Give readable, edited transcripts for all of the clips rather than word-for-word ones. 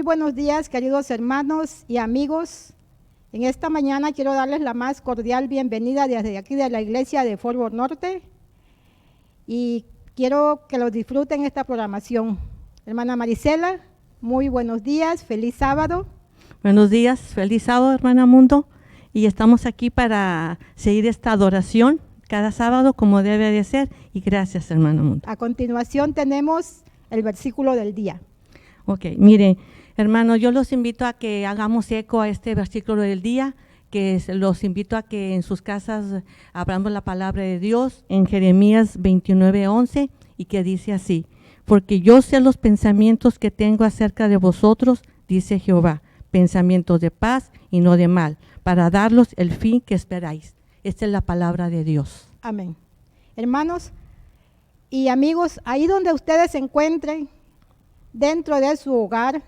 buenos días, queridos hermanos y amigos. En esta mañana quiero darles la más cordial bienvenida desde aquí de la iglesia de Fort Worth Norte y quiero que los disfruten esta programación. Hermana Marisela, muy buenos días, feliz sábado. Buenos días, feliz sábado, hermana Mundo, y estamos aquí para seguir esta adoración cada sábado como debe de ser, y gracias, hermana Mundo. A continuación tenemos el versículo del día. Ok, miren, hermanos, yo los invito a que hagamos eco a este versículo del día, los invito a que en sus casas abramos la palabra de Dios en Jeremías 29:11, y que dice así: porque yo sé los pensamientos que tengo acerca de vosotros, dice Jehová, pensamientos de paz y no de mal, para darlos el fin que esperáis. Esta es la palabra de Dios. Amén. Hermanos y amigos, ahí donde ustedes se encuentren, dentro de su hogar,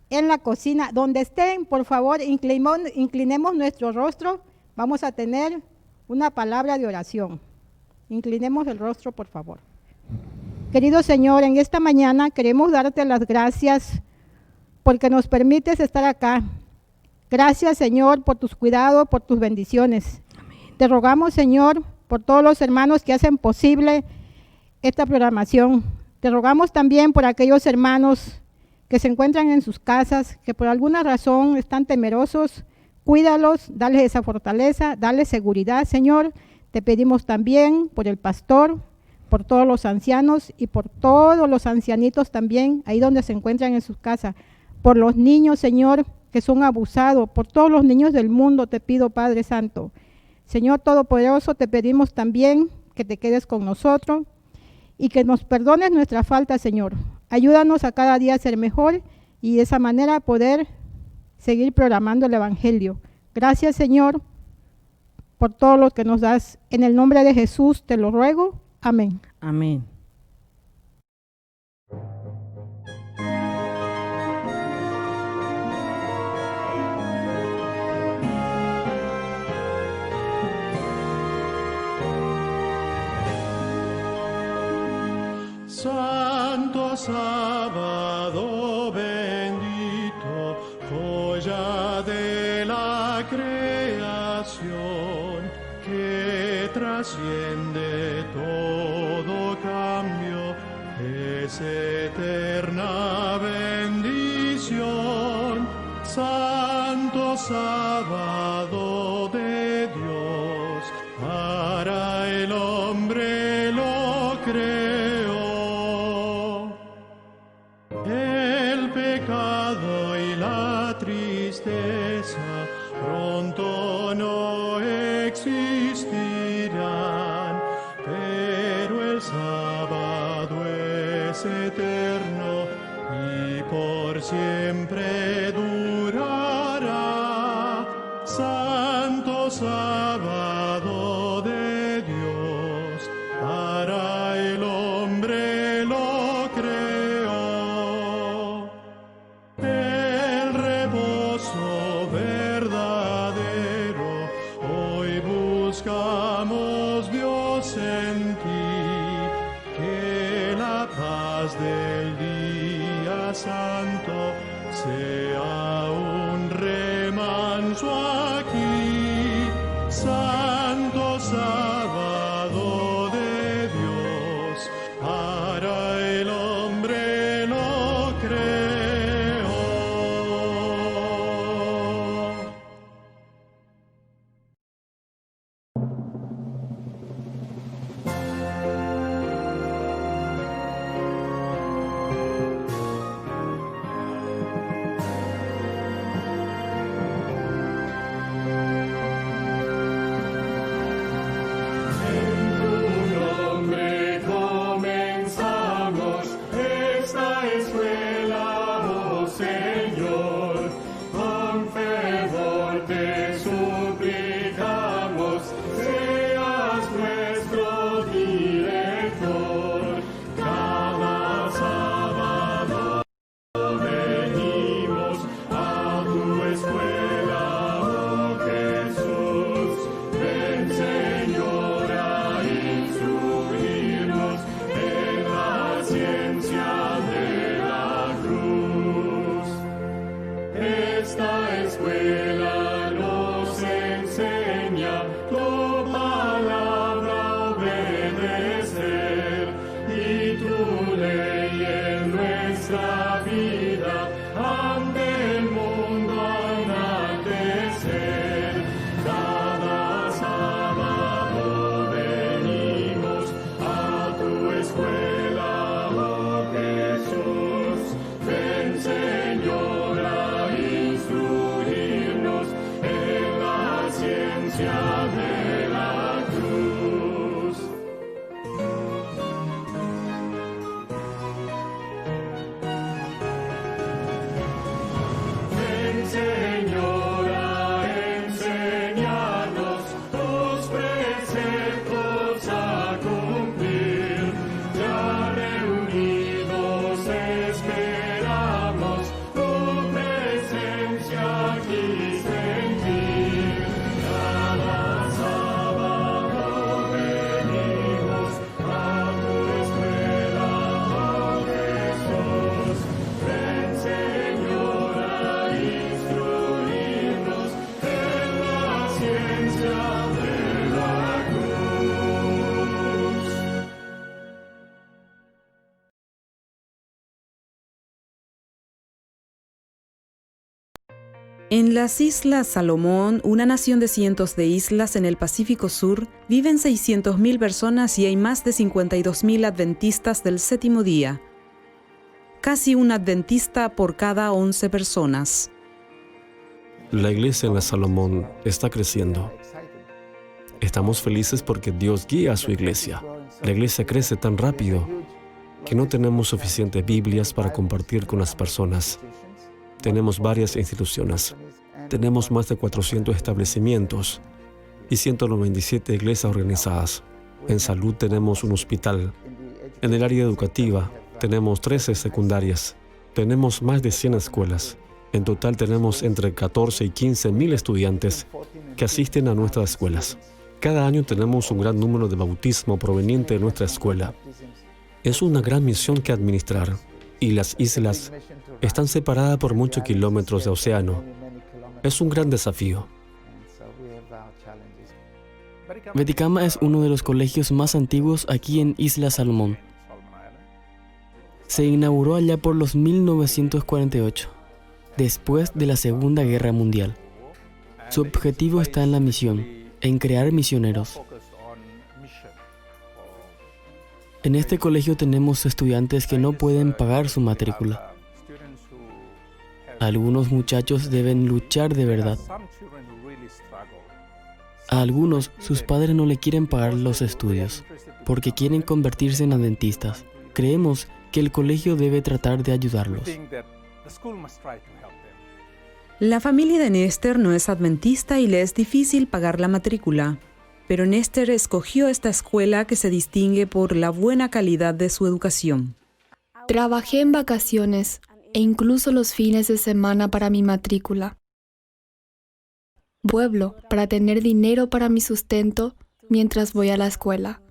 en la cocina, donde estén, por favor, inclinemos nuestro rostro. Vamos a tener una palabra de oración. Inclinemos el rostro, por favor. Querido Señor, en esta mañana queremos darte las gracias porque nos permites estar acá. Gracias, Señor, por tus cuidados, por tus bendiciones. Amén. Te rogamos, Señor, por todos los hermanos que hacen posible esta programación. Te rogamos también por aquellos hermanos que se encuentran en sus casas, que por alguna razón están temerosos. Cuídalos, dales esa fortaleza, dales seguridad, Señor. Te pedimos también por el pastor, por todos los ancianos y por todos los ancianitos también, ahí donde se encuentran en sus casas. Por los niños, Señor, que son abusados, por todos los niños del mundo, te pido, Padre Santo. Señor Todopoderoso, te pedimos también que te quedes con nosotros y que nos perdones nuestra falta, Señor. Ayúdanos a cada día a ser mejor y de esa manera poder seguir programando el Evangelio. Gracias, Señor, por todo lo que nos das. En el nombre de Jesús te lo ruego. Amén. Amén. Santo sábado bendito, joya de la creación, que trasciende todo cambio, es eterna bendición. Santo sábado de Dios, para el hombre lo creó. El pecado y la tristeza pronto no existirán, pero el sábado es eterno y por siempre durará. Santo sábado de Dios, para el hombre lo creó. El reposo verdadero hoy buscamos, Dios, en ti, que la paz del día santo sea un remanso aquí. Santo sábado de Dios, para el hombre lo creó. de la cruz. Ven, Señor, a enseñarnos tus preceptos a cumplir. Ya reunidos esperamos tu presencia aquí sentir. Cada sábado venimos a tu escuela, oh Jesús. Ven, Señor, a instruirnos en la ciencia de la cruz. En las Islas Salomón, una nación de cientos de islas en el Pacífico Sur, viven 600.000 personas y hay más de 52.000 adventistas del séptimo día. Casi un adventista por cada 11 personas. La iglesia en la Salomón está creciendo. Estamos felices porque Dios guía a su iglesia. La iglesia crece tan rápido que no tenemos suficientes Biblias para compartir con las personas. Tenemos varias instituciones. Tenemos más de 400 establecimientos y 197 iglesias organizadas. En salud tenemos un hospital. En el área educativa tenemos 13 secundarias. Tenemos más de 100 escuelas. En total tenemos entre 14 y 15 mil estudiantes que asisten a nuestras escuelas. Cada año tenemos un gran número de bautismo proveniente de nuestra escuela. Es una gran misión que administrar, y las islas están separadas por muchos kilómetros de océano. Es un gran desafío. Beticama es uno de los colegios más antiguos aquí en Isla Salomón. Se inauguró allá por los 1948, después de la Segunda Guerra Mundial. Su objetivo está en la misión, en crear misioneros. En este colegio tenemos estudiantes que no pueden pagar su matrícula. Algunos muchachos deben luchar de verdad. A algunos, sus padres no le quieren pagar los estudios, porque quieren convertirse en adventistas. Creemos que el colegio debe tratar de ayudarlos. La familia de Néstor no es adventista y le es difícil pagar la matrícula. Pero Néstor escogió esta escuela que se distingue por la buena calidad de su educación. Trabajé en vacaciones e incluso los fines de semana para mi matrícula. Pueblo para tener dinero para mi sustento mientras voy a la escuela.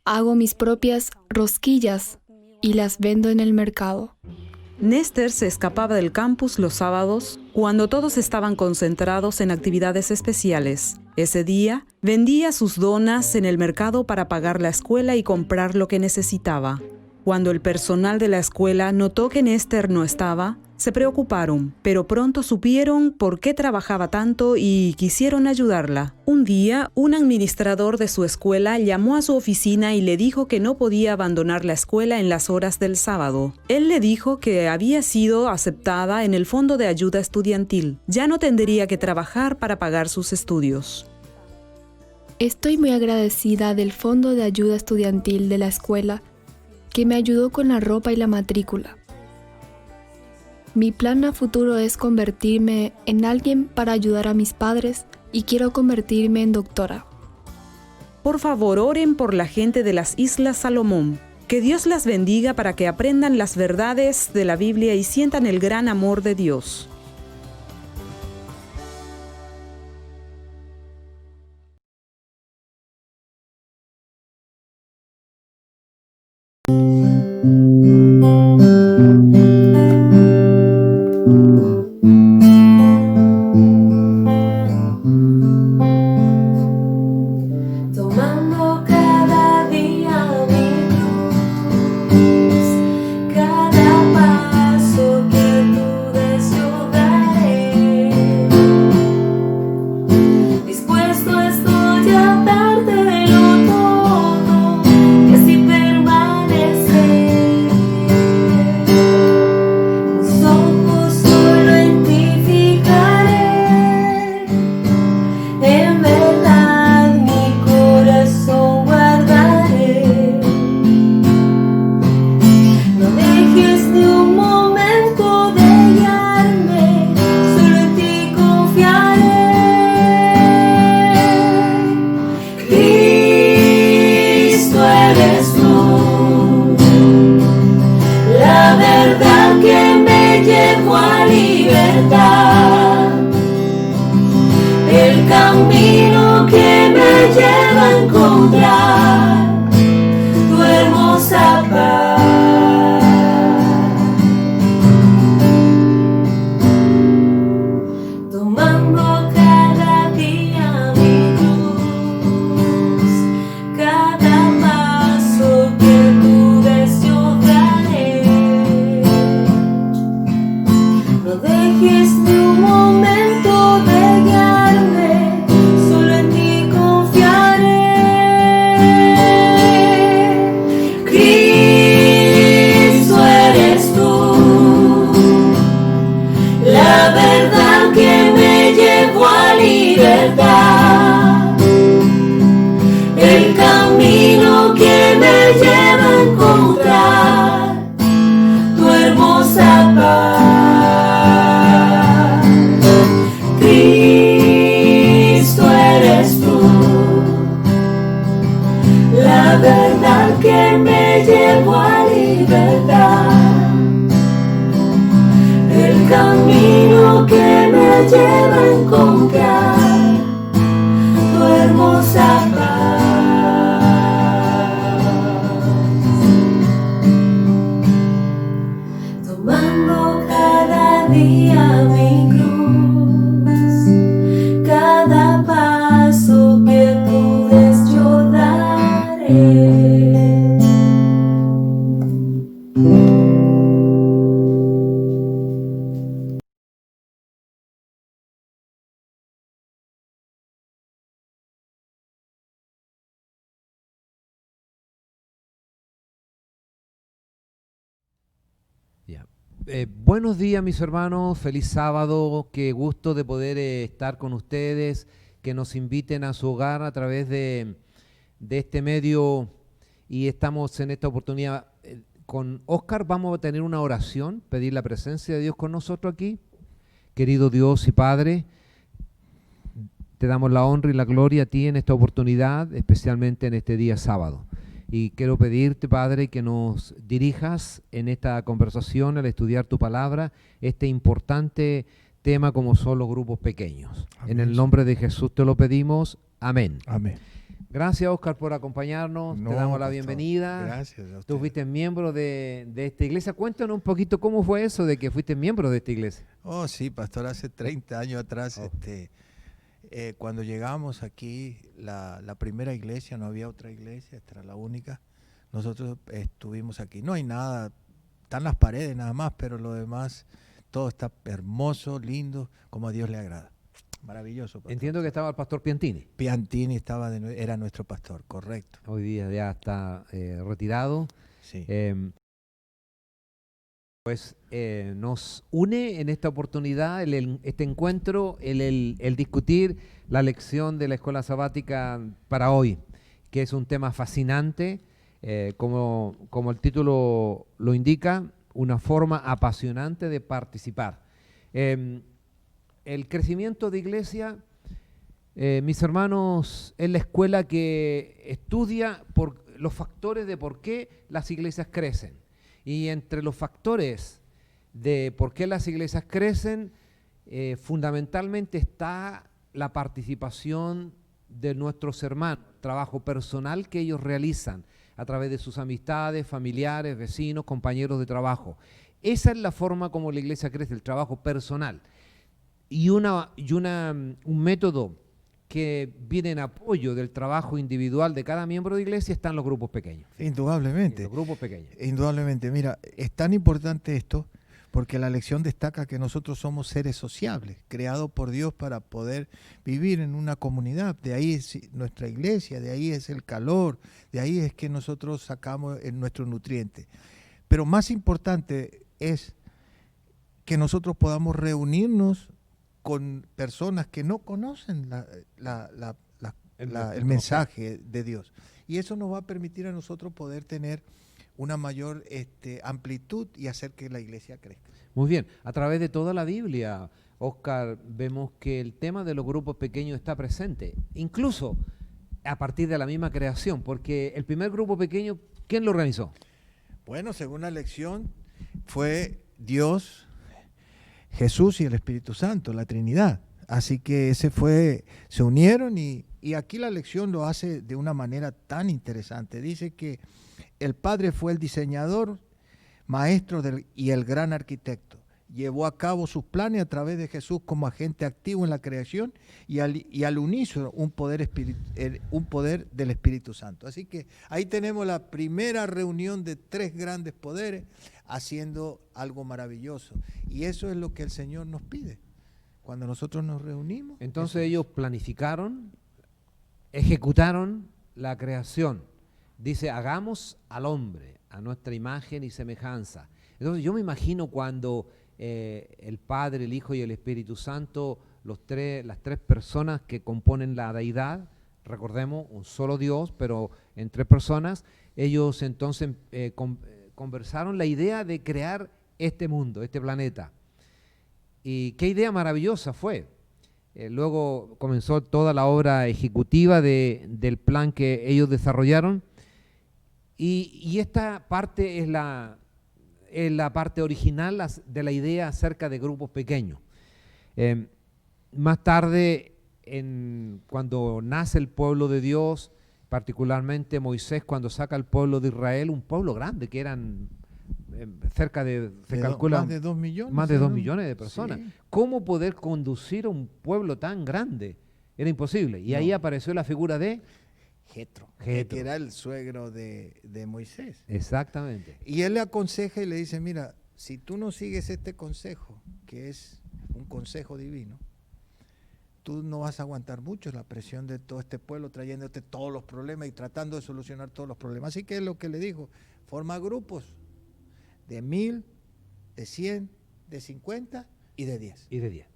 Hago mis propias rosquillas y las vendo en el mercado. Néstor se escapaba del campus los sábados cuando todos estaban concentrados en actividades especiales. Ese día, vendía sus donas en el mercado para pagar la escuela y comprar lo que necesitaba. Cuando el personal de la escuela notó que Néstor no estaba, se preocuparon, pero pronto supieron por qué trabajaba tanto y quisieron ayudarla. Un día, un administrador de su escuela llamó a su oficina y le dijo que no podía abandonar la escuela en las horas del sábado. Él le dijo que había sido aceptada en el fondo de ayuda estudiantil. Ya no tendría que trabajar para pagar sus estudios. Estoy muy agradecida del Fondo de Ayuda Estudiantil de la escuela que me ayudó con la ropa y la matrícula. Mi plan a futuro es convertirme en alguien para ayudar a mis padres y quiero convertirme en doctora. Por favor, oren por la gente de las Islas Salomón. Que Dios las bendiga para que aprendan las verdades de la Biblia y sientan el gran amor de Dios. Tomando cada día mi cruz, cada paso que tú des yo daré. Dispuesto estoy a dártelo todo y así permanecer. Mis ojos solo en ti fijaré, en ver el camino que me lleva a encontrar tu hermosa paz. Tomando cada día mi cruz, cada paso que tú des yo daré. No dejes ni un momento de guiarme, solo en ti confiaré. Cristo eres tú, la verdad que me llevó a libertad, el camino que me lleva a encontrar tu hermosa paz. Cristo eres tú, la verdad que me llevó a libertad, el camino que me lleva a encontrar tu hermosa paz. Tomando cada día mi cruz, cada paso que tú des yo daré. Ya. Buenos días, mis hermanos, feliz sábado, qué gusto de poder estar con ustedes, que nos inviten a su hogar a través de este medio, y estamos en esta oportunidad con Oscar. Vamos a tener una oración, pedir la presencia de Dios con nosotros aquí. Querido Dios y Padre, te damos la honra y la gloria a ti en esta oportunidad, especialmente en este día sábado. Y quiero pedirte, Padre, que nos dirijas en esta conversación al estudiar tu palabra, este importante tema como son los grupos pequeños. Amén. En el nombre de Jesús te lo pedimos. Amén. Amén. Gracias, Oscar, por acompañarnos. No, te damos la pastor, bienvenida. gracias a Tú usted. fuiste miembro de esta iglesia. Cuéntanos un poquito cómo fue eso de que fuiste miembro de esta iglesia. Oh, sí, pastor, hace 30 años atrás, Oh. cuando llegamos aquí, la primera iglesia, no había otra iglesia, esta era la única. Nosotros estuvimos aquí. No hay nada, están las paredes nada más, pero lo demás, todo está hermoso, lindo, como a Dios le agrada. Maravilloso, pastor. Entiendo que estaba el pastor Piantini. Piantini era nuestro pastor, correcto. Hoy día ya está retirado. Sí. Nos une en esta oportunidad este encuentro, el discutir la lección de la escuela sabática para hoy, que es un tema fascinante, como el título lo indica, una forma apasionante de participar. El crecimiento de iglesia, mis hermanos, es la escuela que estudia por los factores de por qué las iglesias crecen. Y entre los factores de por qué las iglesias crecen, fundamentalmente está la participación de nuestros hermanos, trabajo personal que ellos realizan a través de sus amistades, familiares, vecinos, compañeros de trabajo. Esa es la forma como la iglesia crece, el trabajo personal. Y un método que viene en apoyo del trabajo individual de cada miembro de iglesia están los grupos pequeños. Indudablemente. Los grupos pequeños. Indudablemente. Mira, es tan importante esto porque la lección destaca que nosotros somos seres sociables, creados por Dios para poder vivir en una comunidad. De ahí es nuestra iglesia, de ahí es el calor, de ahí es que nosotros sacamos nuestros nutrientes. Pero más importante es que nosotros podamos reunirnos con personas que no conocen el mensaje de Dios. Y eso nos va a permitir a nosotros poder tener una mayor amplitud y hacer que la iglesia crezca. Muy bien, a través de toda la Biblia, Oscar, vemos que el tema de los grupos pequeños está presente, incluso a partir de la misma creación, porque el primer grupo pequeño, ¿quién lo organizó? Bueno, según la lección, fue Dios, Jesús y el Espíritu Santo, la Trinidad. Así que se unieron y aquí la lección lo hace de una manera tan interesante. Dice que el Padre fue el diseñador, maestro y el gran arquitecto. Llevó a cabo sus planes a través de Jesús como agente activo en la creación y al unísono un poder del Espíritu Santo. Así que ahí tenemos la primera reunión de 3 grandes poderes haciendo algo maravilloso. Y eso es lo que el Señor nos pide. Cuando nosotros nos reunimos. Entonces ellos planificaron, ejecutaron la creación. Dice, hagamos al hombre a nuestra imagen y semejanza. Entonces yo me imagino cuando el Padre, el Hijo y el Espíritu Santo, las 3 personas que componen la deidad, recordemos, un solo Dios, pero en 3 personas, ellos entonces conversaron la idea de crear este mundo, este planeta. Y qué idea maravillosa fue. Luego comenzó toda la obra ejecutiva del plan que ellos desarrollaron. Y esta parte es la parte original de la idea acerca de grupos pequeños. Más tarde, cuando nace el pueblo de Dios, particularmente Moisés, cuando saca al pueblo de Israel, un pueblo grande, que eran cerca de, se calcula, más de 2 millones. Más de 2 millones de personas. Sí. ¿Cómo poder conducir a un pueblo tan grande? Era imposible. Y ahí apareció la figura de Jetro, Jetro, que era el suegro de Moisés. Exactamente. Y él le aconseja y le dice, mira, si tú no sigues este consejo, que es un consejo divino, tú no vas a aguantar mucho la presión de todo este pueblo trayéndote todos los problemas y tratando de solucionar todos los problemas. Así que es lo que le dijo, forma grupos de 1000, de 100, de 50 y de 10. Y de 10.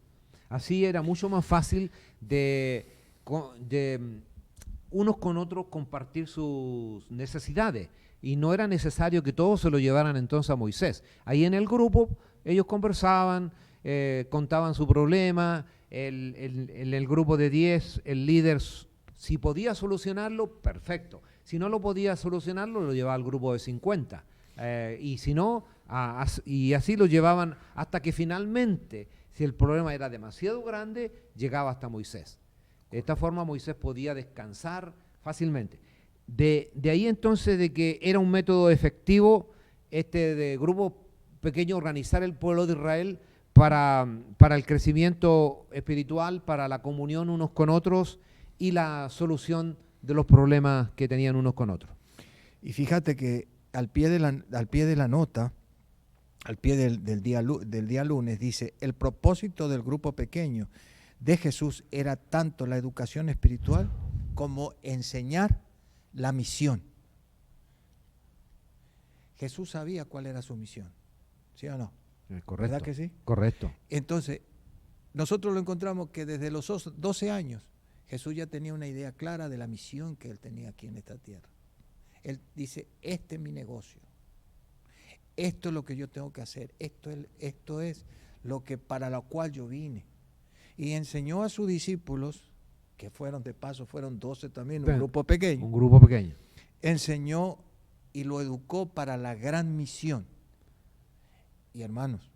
Así era mucho más fácil de unos con otros compartir sus necesidades. Y no era necesario que todos se lo llevaran entonces a Moisés. Ahí en el grupo ellos conversaban, contaban su problema. En el grupo de 10, el líder, si podía solucionarlo, perfecto. Si no lo podía solucionarlo, lo llevaba al grupo de 50. Y si no, y así lo llevaban hasta que finalmente, si el problema era demasiado grande, llegaba hasta Moisés. De esta forma Moisés podía descansar fácilmente. De ahí entonces de que era un método efectivo de grupo pequeño organizar el pueblo de Israel para el crecimiento espiritual, para la comunión unos con otros y la solución de los problemas que tenían unos con otros. Y fíjate que al pie de la nota, al pie del día lunes, dice, el propósito del grupo pequeño de Jesús era tanto la educación espiritual como enseñar la misión. Jesús sabía cuál era su misión, ¿sí o no? Correcto. ¿Verdad que sí? Correcto. Entonces, nosotros lo encontramos que desde los 12 años Jesús ya tenía una idea clara de la misión que él tenía aquí en esta tierra. Él dice, este es mi negocio, esto es lo que yo tengo que hacer, esto es lo que para lo cual yo vine. Y enseñó a sus discípulos, que fueron de paso, fueron 12 también, un grupo pequeño. Un grupo pequeño. Enseñó y lo educó para la gran misión. Y hermanos,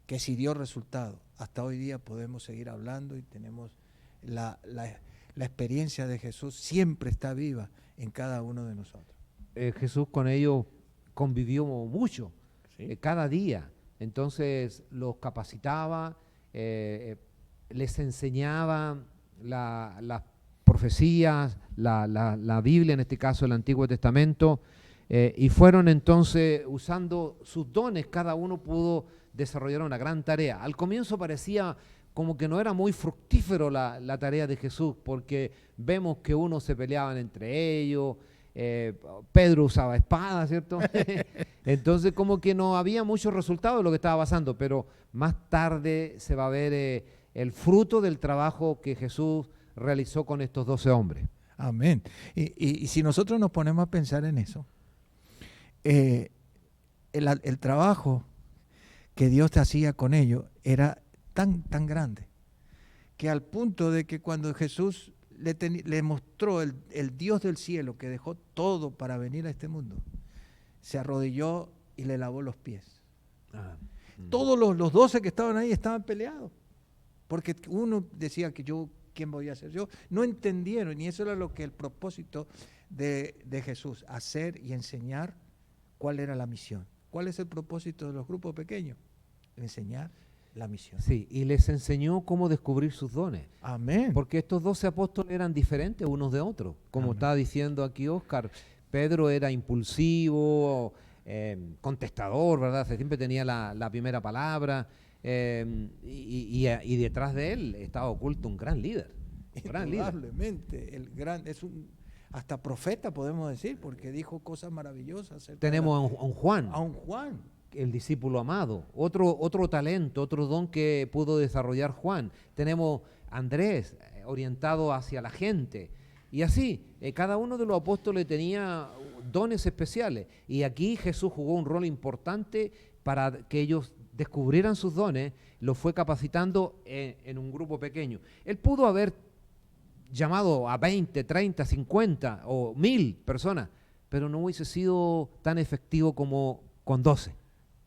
que si dio resultado, hasta hoy día podemos seguir hablando y tenemos la experiencia de Jesús siempre está viva en cada uno de nosotros. Jesús con ellos convivió mucho, ¿sí? Cada día. Entonces los capacitaba, les enseñaba las profecías, la Biblia, en este caso el Antiguo Testamento, y fueron entonces usando sus dones, cada uno pudo desarrollar una gran tarea. Al comienzo parecía como que no era muy fructífero la tarea de Jesús, porque vemos que unos se peleaban entre ellos, Pedro usaba espada, ¿cierto? Entonces como que no había mucho resultado de lo que estaba pasando, pero más tarde se va a ver el fruto del trabajo que Jesús realizó con estos 12 hombres. Amén. Y si nosotros nos ponemos a pensar en eso, el trabajo que Dios hacía con ellos era tan grande, que al punto de que cuando Jesús le mostró el Dios del cielo que dejó todo para venir a este mundo, se arrodilló y le lavó los pies. Todos los 12 que estaban ahí estaban peleados. Porque uno decía que yo, ¿quién voy a ser yo? No entendieron, y eso era lo que el propósito de Jesús, hacer y enseñar cuál era la misión. ¿Cuál es el propósito de los grupos pequeños? Enseñar la misión. Sí, y les enseñó cómo descubrir sus dones. Amén. Porque estos 12 apóstoles eran diferentes unos de otros. Como Amén. estaba diciendo aquí Oscar, Pedro era impulsivo, contestador, ¿verdad? Siempre tenía la primera palabra. Y detrás de él estaba oculto un gran líder. Un gran líder. Indudablemente, es un hasta profeta podemos decir, porque dijo cosas maravillosas. Tenemos a un Juan. A un Juan. El discípulo amado, otro talento, otro don que pudo desarrollar Juan. Tenemos a Andrés, orientado hacia la gente. Y así, cada uno de los apóstoles tenía dones especiales. Y aquí Jesús jugó un rol importante para que ellos descubrieran sus dones, los fue capacitando en un grupo pequeño. Él pudo haber llamado a 20, 30, 50 o 1000 personas, pero no hubiese sido tan efectivo como con 12.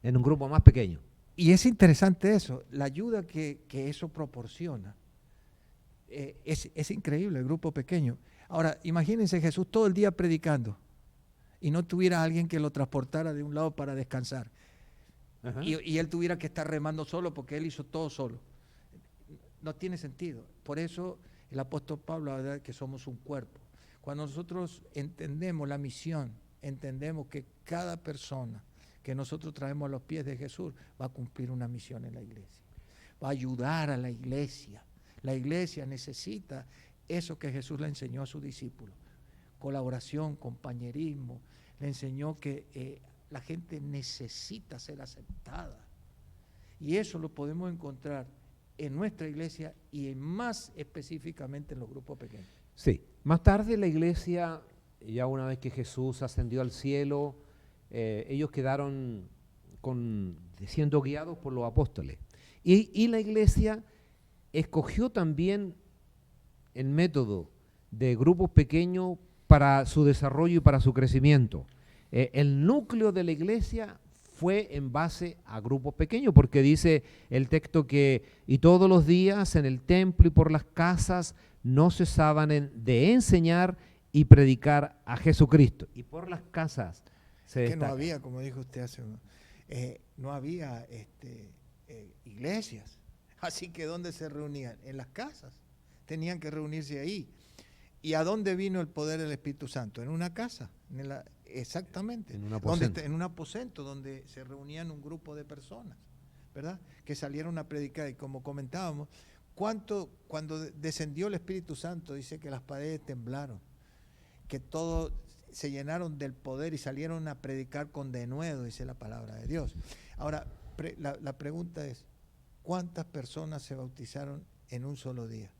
En un grupo más pequeño. Y es interesante eso, la ayuda que eso proporciona. Es increíble el grupo pequeño. Ahora, imagínense Jesús todo el día predicando y no tuviera alguien que lo transportara de un lado para descansar. Y él tuviera que estar remando solo porque él hizo todo solo. No tiene sentido. Por eso el apóstol Pablo habla de que somos un cuerpo. Cuando nosotros entendemos la misión, entendemos que cada persona que nosotros traemos a los pies de Jesús va a cumplir una misión en la iglesia, va a ayudar a la iglesia. La iglesia necesita eso que Jesús le enseñó a sus discípulos, colaboración, compañerismo. Le enseñó que la gente necesita ser aceptada, y eso lo podemos encontrar en nuestra iglesia y más específicamente en los grupos pequeños. Sí, más tarde la iglesia, ya una vez que Jesús ascendió al cielo, ellos quedaron siendo guiados por los apóstoles. Y la iglesia escogió también el método de grupos pequeños para su desarrollo y para su crecimiento. El núcleo de la iglesia fue en base a grupos pequeños, porque dice el texto que y todos los días en el templo y por las casas no cesaban de enseñar y predicar a Jesucristo. Y por las casas que no había, como dijo usted no había iglesias. Así que ¿dónde se reunían? En las casas. Tenían que reunirse ahí. ¿Y a dónde vino el poder del Espíritu Santo? En una casa. Exactamente. En un aposento. En un aposento donde se reunían un grupo de personas, ¿verdad? Que salieron a predicar. Y como comentábamos, cuando descendió el Espíritu Santo, dice que las paredes temblaron, que todo se llenaron del poder y salieron a predicar con denuedo, dice la palabra de Dios. Ahora, la pregunta es, ¿cuántas personas se bautizaron en un solo día?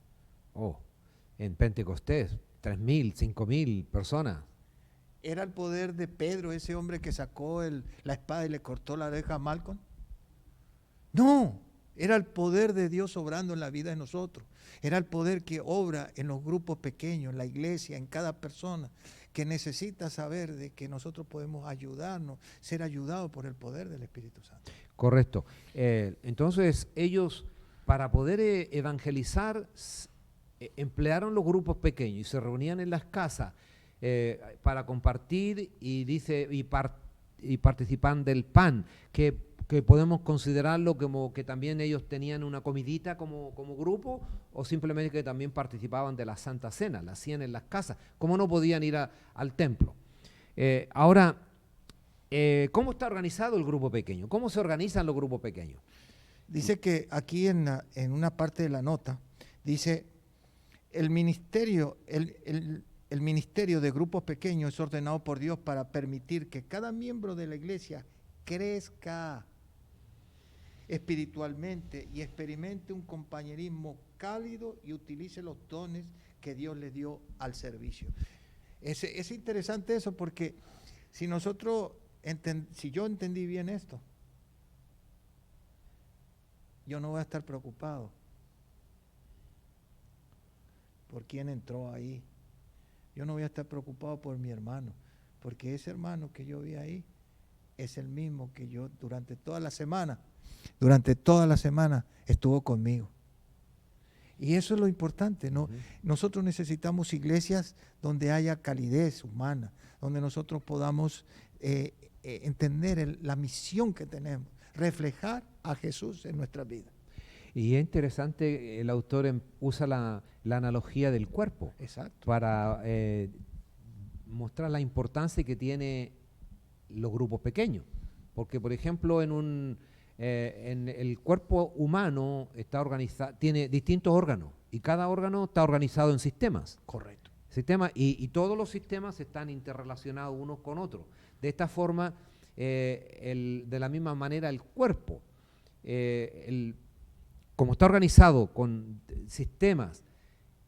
En Pentecostés, 3.000, 5.000 personas. ¿Era el poder de Pedro, ese hombre que sacó la espada y le cortó la oreja a Malcolm? No, era el poder de Dios obrando en la vida de nosotros. Era el poder que obra en los grupos pequeños, en la iglesia, en cada persona, que necesita saber de que nosotros podemos ayudarnos, ser ayudados por el poder del Espíritu Santo. Correcto. Entonces ellos, para poder evangelizar, emplearon los grupos pequeños y se reunían en las casas para compartir y participan del pan, que podemos considerarlo como que también ellos tenían una comidita como grupo, o simplemente que también participaban de la Santa Cena, la hacían en las casas, como no podían ir al templo. Ahora, ¿cómo está organizado el grupo pequeño? ¿Cómo se organizan los grupos pequeños? Dice que aquí en una parte de la nota, dice, el ministerio de grupos pequeños es ordenado por Dios para permitir que cada miembro de la iglesia crezca espiritualmente y experimente un compañerismo cálido y utilice los dones que Dios le dio al servicio. Es interesante eso, porque si yo entendí bien esto, yo no voy a estar preocupado por quién entró ahí. Yo no voy a estar preocupado por mi hermano, porque ese hermano que yo vi ahí es el mismo que yo durante toda la semana estuvo conmigo. Y eso es lo importante, ¿no? Ujú. Nosotros necesitamos iglesias donde haya calidez humana, donde nosotros podamos entender la misión que tenemos, reflejar a Jesús en nuestra vida. Y es interesante, el autor usa la analogía del cuerpo Exacto. para mostrar la importancia que tiene los grupos pequeños. Porque, por ejemplo, en el cuerpo humano está organizado, tiene distintos órganos y cada órgano está organizado en sistemas. Correcto. Y todos los sistemas están interrelacionados unos con otros. De esta forma, de la misma manera, el cuerpo, como está organizado con sistemas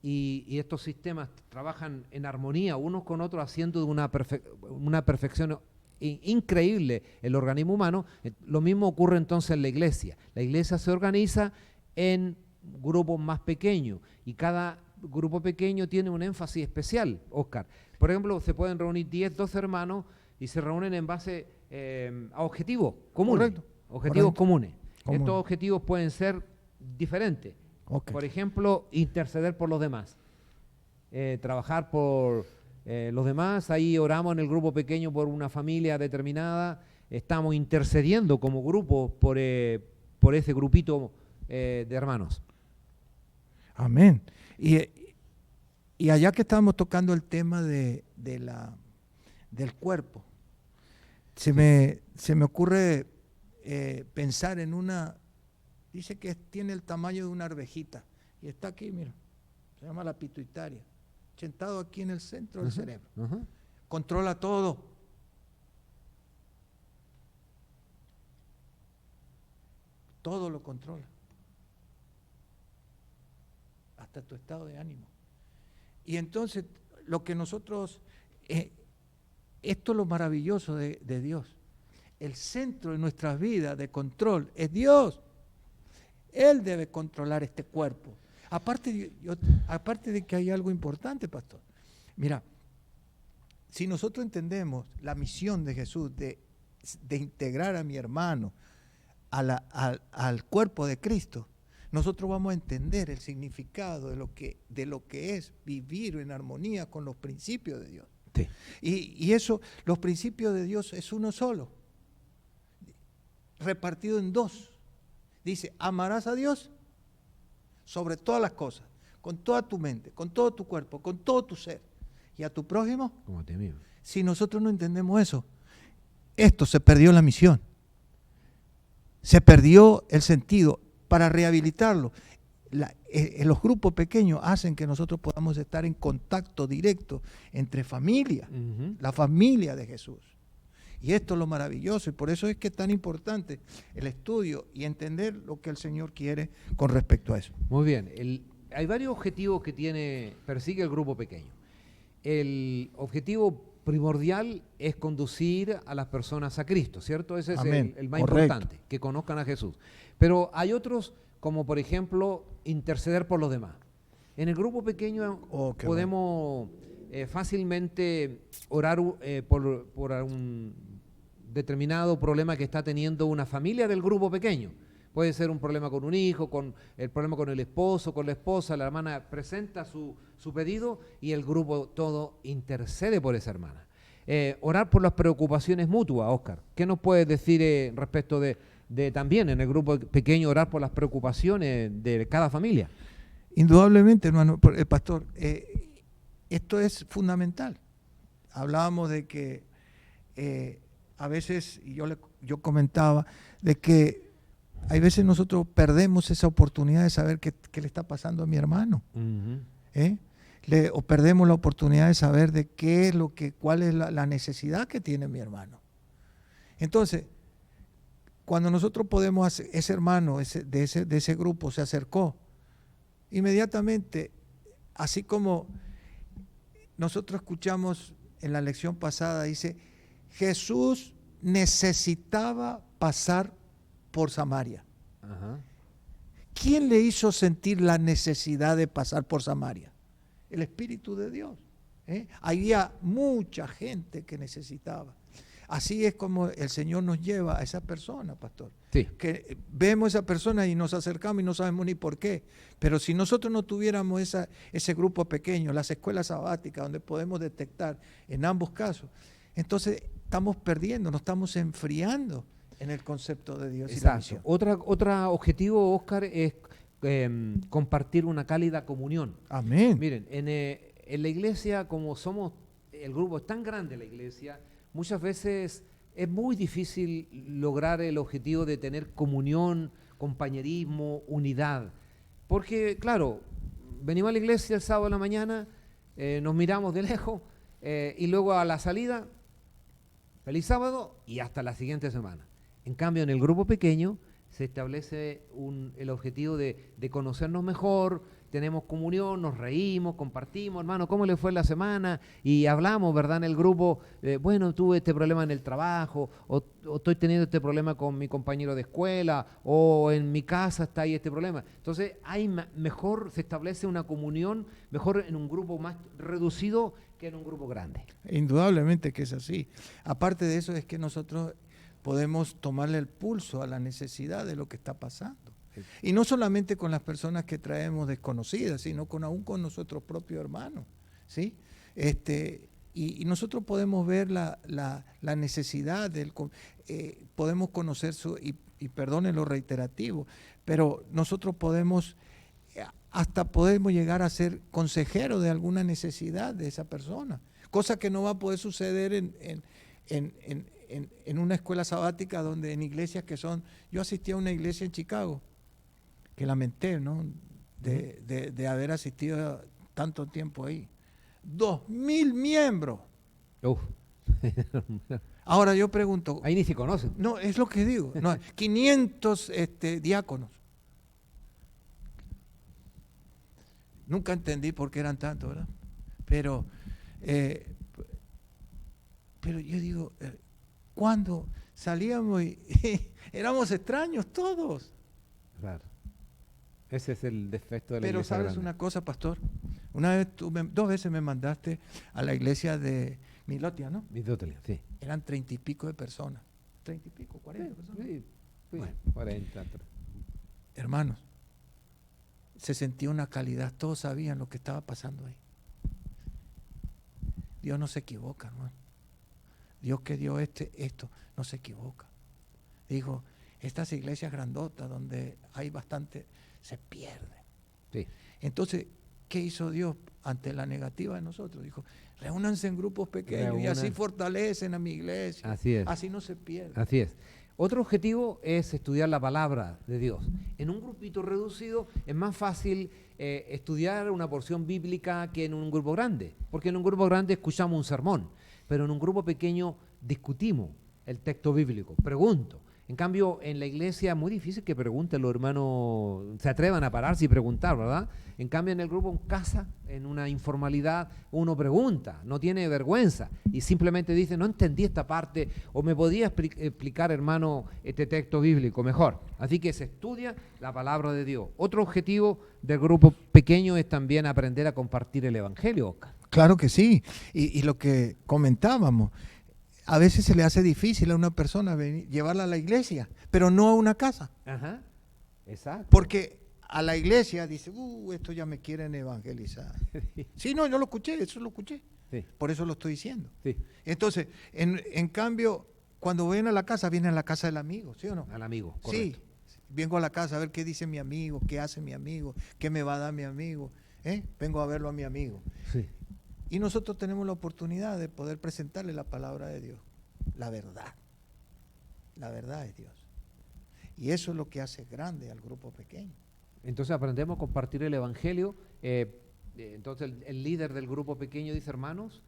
y estos sistemas trabajan en armonía unos con otros, haciendo de una perfección increíble el organismo humano, lo mismo ocurre entonces en la iglesia. La iglesia se organiza en grupos más pequeños y cada grupo pequeño tiene un énfasis especial, Oscar. Por ejemplo, se pueden reunir 10, 12 hermanos y se reúnen en base a objetivos comunes. Correcto. Objetivos comunes. Común. Estos objetivos pueden ser diferentes. Ok. Por ejemplo, interceder por los demás. Trabajar por los demás. Ahí oramos en el grupo pequeño por una familia determinada. Estamos intercediendo como grupo por ese grupito de hermanos. Amén. Y allá que estábamos tocando el tema del cuerpo, se me ocurre pensar en dice que tiene el tamaño de una arvejita, y está aquí, mira, se llama la pituitaria, sentado aquí en el centro del cerebro. Controla todo. Todo lo controla. Hasta tu estado de ánimo. Y entonces, lo que nosotros, esto es lo maravilloso de Dios. El centro de nuestras vidas de control es Dios. Él debe controlar este cuerpo. Aparte de que hay algo importante, pastor. Mira, si nosotros entendemos la misión de Jesús de integrar a mi hermano al cuerpo de Cristo, nosotros vamos a entender el significado de lo que es vivir en armonía con los principios de Dios. Sí. Y eso, los principios de Dios es uno solo, repartido en dos. Dice, amarás a Dios sobre todas las cosas, con toda tu mente, con todo tu cuerpo, con todo tu ser, y a tu prójimo Como a ti mismo. Si nosotros no entendemos eso, se perdió la misión, se perdió el sentido. Para rehabilitarlo, los grupos pequeños hacen que nosotros podamos estar en contacto directo entre familia, la familia de Jesús. Y esto es lo maravilloso, y por eso es que es tan importante el estudio y entender lo que el Señor quiere con respecto a eso. Muy bien. Hay varios objetivos que persigue el grupo pequeño. El objetivo primordial es conducir a las personas a Cristo, ¿cierto? Ese es el más importante, que conozcan a Jesús. Pero hay otros, como por ejemplo, interceder por los demás. En el grupo pequeño podemos fácilmente orar por un determinado problema que está teniendo una familia del grupo pequeño. Puede ser un problema con un hijo, el problema con el esposo, con la esposa. La hermana presenta su pedido y el grupo todo intercede por esa hermana. Orar por las preocupaciones mutuas, Oscar. ¿Qué nos puedes decir respecto de también en el grupo pequeño orar por las preocupaciones de cada familia? Indudablemente, hermano, pastor, esto es fundamental. Hablábamos de que a veces, y yo comentaba, de que hay veces nosotros perdemos esa oportunidad de saber qué le está pasando a mi hermano. O perdemos la oportunidad de saber de cuál es la necesidad que tiene mi hermano. Entonces, cuando nosotros podemos hacer, ese hermano de ese grupo se acercó, inmediatamente, así como nosotros escuchamos en la lección pasada, dice, Jesús necesitaba pasar por Samaria. ¿Quién le hizo sentir la necesidad de pasar por Samaria? El Espíritu de Dios. Había mucha gente que necesitaba. Así es como el Señor nos lleva a esa persona, pastor. Sí. Que vemos a esa persona y nos acercamos y no sabemos ni por qué. Pero si nosotros no tuviéramos ese grupo pequeño, las escuelas sabáticas, donde podemos detectar en ambos casos, entonces estamos perdiendo, nos estamos enfriando en el concepto de Dios y la Exacto. misión. Otro objetivo, Oscar, es compartir una cálida comunión. Amén. Miren, en la iglesia, como somos, el grupo es tan grande la iglesia, muchas veces es muy difícil lograr el objetivo de tener comunión, compañerismo, unidad. Porque, claro, venimos a la iglesia el sábado de la mañana, nos miramos de lejos y luego a la salida, feliz sábado y hasta la siguiente semana. En cambio, en el grupo pequeño se establece el objetivo de conocernos mejor, tenemos comunión, nos reímos, compartimos, hermano, ¿cómo le fue la semana? Y hablamos, ¿verdad? En el grupo, bueno, tuve este problema en el trabajo, o estoy teniendo este problema con mi compañero de escuela, o en mi casa está ahí este problema. Entonces, mejor se establece una comunión, mejor en un grupo más reducido que en un grupo grande. Indudablemente que es así. Aparte de eso es que nosotros podemos tomarle el pulso a la necesidad de lo que está pasando. Y no solamente con las personas que traemos desconocidas, sino aún con nuestros propios hermanos, ¿sí? Y nosotros podemos ver la necesidad, podemos conocer y perdonen lo reiterativo, pero nosotros podemos llegar a ser consejeros de alguna necesidad de esa persona, cosa que no va a poder suceder en una escuela sabática, donde en iglesias que son... Yo asistí a una iglesia en Chicago, que lamenté, ¿no?, de haber asistido tanto tiempo ahí. 2,000 miembros. Uf. Ahora yo pregunto... Ahí ni se conocen. No, es lo que digo. No, 500 diáconos. Nunca entendí por qué eran tantos, ¿verdad? Pero yo digo, cuando salíamos y éramos extraños todos. Claro. Ese es el defecto de la Pero iglesia ¿sabes grande. una cosa, pastor? Una vez 2 veces me mandaste a la iglesia de Milotia, ¿no? Milotia, sí. Eran 30 y pico de personas. 30 y pico, 40 personas. Sí, Bueno. 40. Hermanos, se sentía una calidad, todos sabían lo que estaba pasando ahí. Dios no se equivoca, hermano. Dios que dio esto, no se equivoca. Dijo, estas iglesias grandotas donde hay bastante, se pierden. Sí. Entonces, ¿qué hizo Dios ante la negativa de nosotros? Dijo, reúnanse en grupos pequeños y así fortalecen a mi iglesia. Así es. Así no se pierde. Así es. Otro objetivo es estudiar la palabra de Dios. En un grupito reducido es más fácil estudiar una porción bíblica que en un grupo grande, porque en un grupo grande escuchamos un sermón, pero en un grupo pequeño discutimos el texto bíblico, pregunto. En cambio, en la iglesia es muy difícil que pregunten los hermanos, se atrevan a pararse y preguntar, ¿verdad? En cambio, en el grupo en casa, en una informalidad, uno pregunta, no tiene vergüenza y simplemente dice, no entendí esta parte, o me podía explicar, hermano, este texto bíblico mejor. Así que se estudia la palabra de Dios. Otro objetivo del grupo pequeño es también aprender a compartir el evangelio, Oscar. Claro que sí. Y lo que comentábamos, a veces se le hace difícil a una persona llevarla a la iglesia, pero no a una casa. Ajá, exacto. Porque a la iglesia dice, esto ya me quieren evangelizar. Sí, no, yo lo escuché, eso lo escuché. Sí. Por eso lo estoy diciendo. Sí. Entonces, en cambio, cuando vienen a la casa, vienen a la casa del amigo, ¿sí o no? Al amigo, correcto. Sí, vengo a la casa a ver qué dice mi amigo, qué hace mi amigo, qué me va a dar mi amigo. Vengo a verlo a mi amigo. Sí. Y nosotros tenemos la oportunidad de poder presentarle la palabra de Dios, la verdad. La verdad es Dios. Y eso es lo que hace grande al grupo pequeño. Entonces aprendemos a compartir el evangelio. Entonces el líder del grupo pequeño dice, hermanos,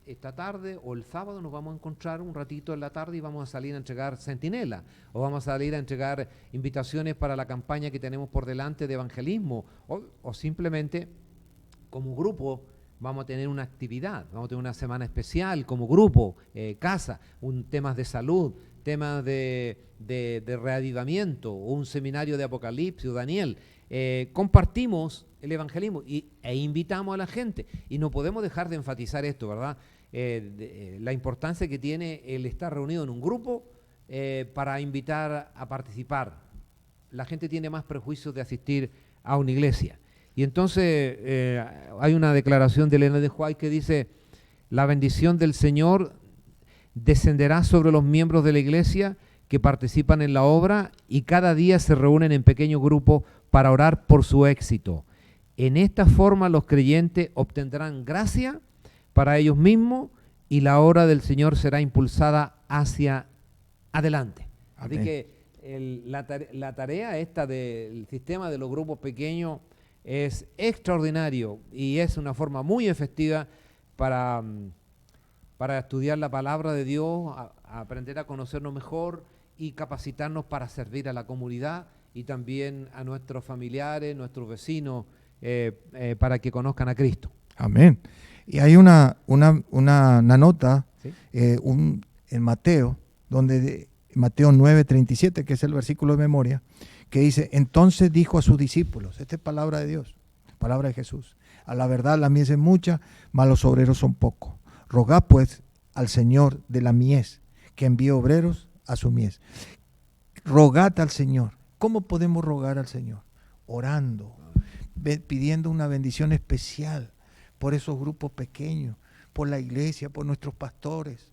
esta tarde o el sábado nos vamos a encontrar un ratito en la tarde y vamos a salir a entregar centinela, o vamos a salir a entregar invitaciones para la campaña que tenemos por delante de evangelismo, o simplemente como grupo vamos a tener una actividad, vamos a tener una semana especial como grupo, casa, temas de salud, temas de reavivamiento, un seminario de Apocalipsis o Daniel. Compartimos el evangelismo e invitamos a la gente. Y no podemos dejar de enfatizar esto, ¿verdad? la importancia que tiene el estar reunido en un grupo para invitar a participar. La gente tiene más prejuicios de asistir a una iglesia. Y entonces hay una declaración de Elena de White que dice: la bendición del Señor descenderá sobre los miembros de la iglesia que participan en la obra y cada día se reúnen en pequeños grupos para orar por su éxito. En esta forma los creyentes obtendrán gracia para ellos mismos y la obra del Señor será impulsada hacia adelante. Amén. Así que la tarea esta del sistema de los grupos pequeños es extraordinario y es una forma muy efectiva para estudiar la palabra de Dios, a aprender a conocernos mejor y capacitarnos para servir a la comunidad y también a nuestros familiares, nuestros vecinos, para que conozcan a Cristo. Amén. Y hay una nota ¿Sí? En Mateo, Mateo 9:37, que es el versículo de memoria, que dice: entonces dijo a sus discípulos, esta es palabra de Dios, palabra de Jesús: a la verdad la mies es mucha, mas los obreros son pocos. Rogad pues al Señor de la mies que envíe obreros a su mies. Rogad al Señor. ¿Cómo podemos rogar al Señor? Orando, pidiendo una bendición especial por esos grupos pequeños, por la iglesia, por nuestros pastores,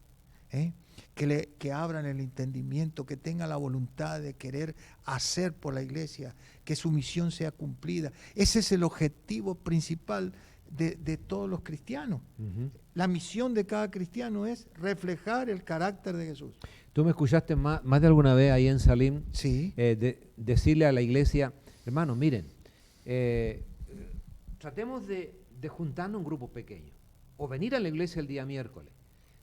que abran el entendimiento, que tengan la voluntad de querer hacer por la iglesia, que su misión sea cumplida. Ese es el objetivo principal de todos los cristianos. Uh-huh. La misión de cada cristiano es reflejar el carácter de Jesús. Tú me escuchaste más de alguna vez ahí en Salim Sí. decirle a la iglesia: hermanos, miren, tratemos de juntarnos en grupos pequeños o venir a la iglesia el día miércoles,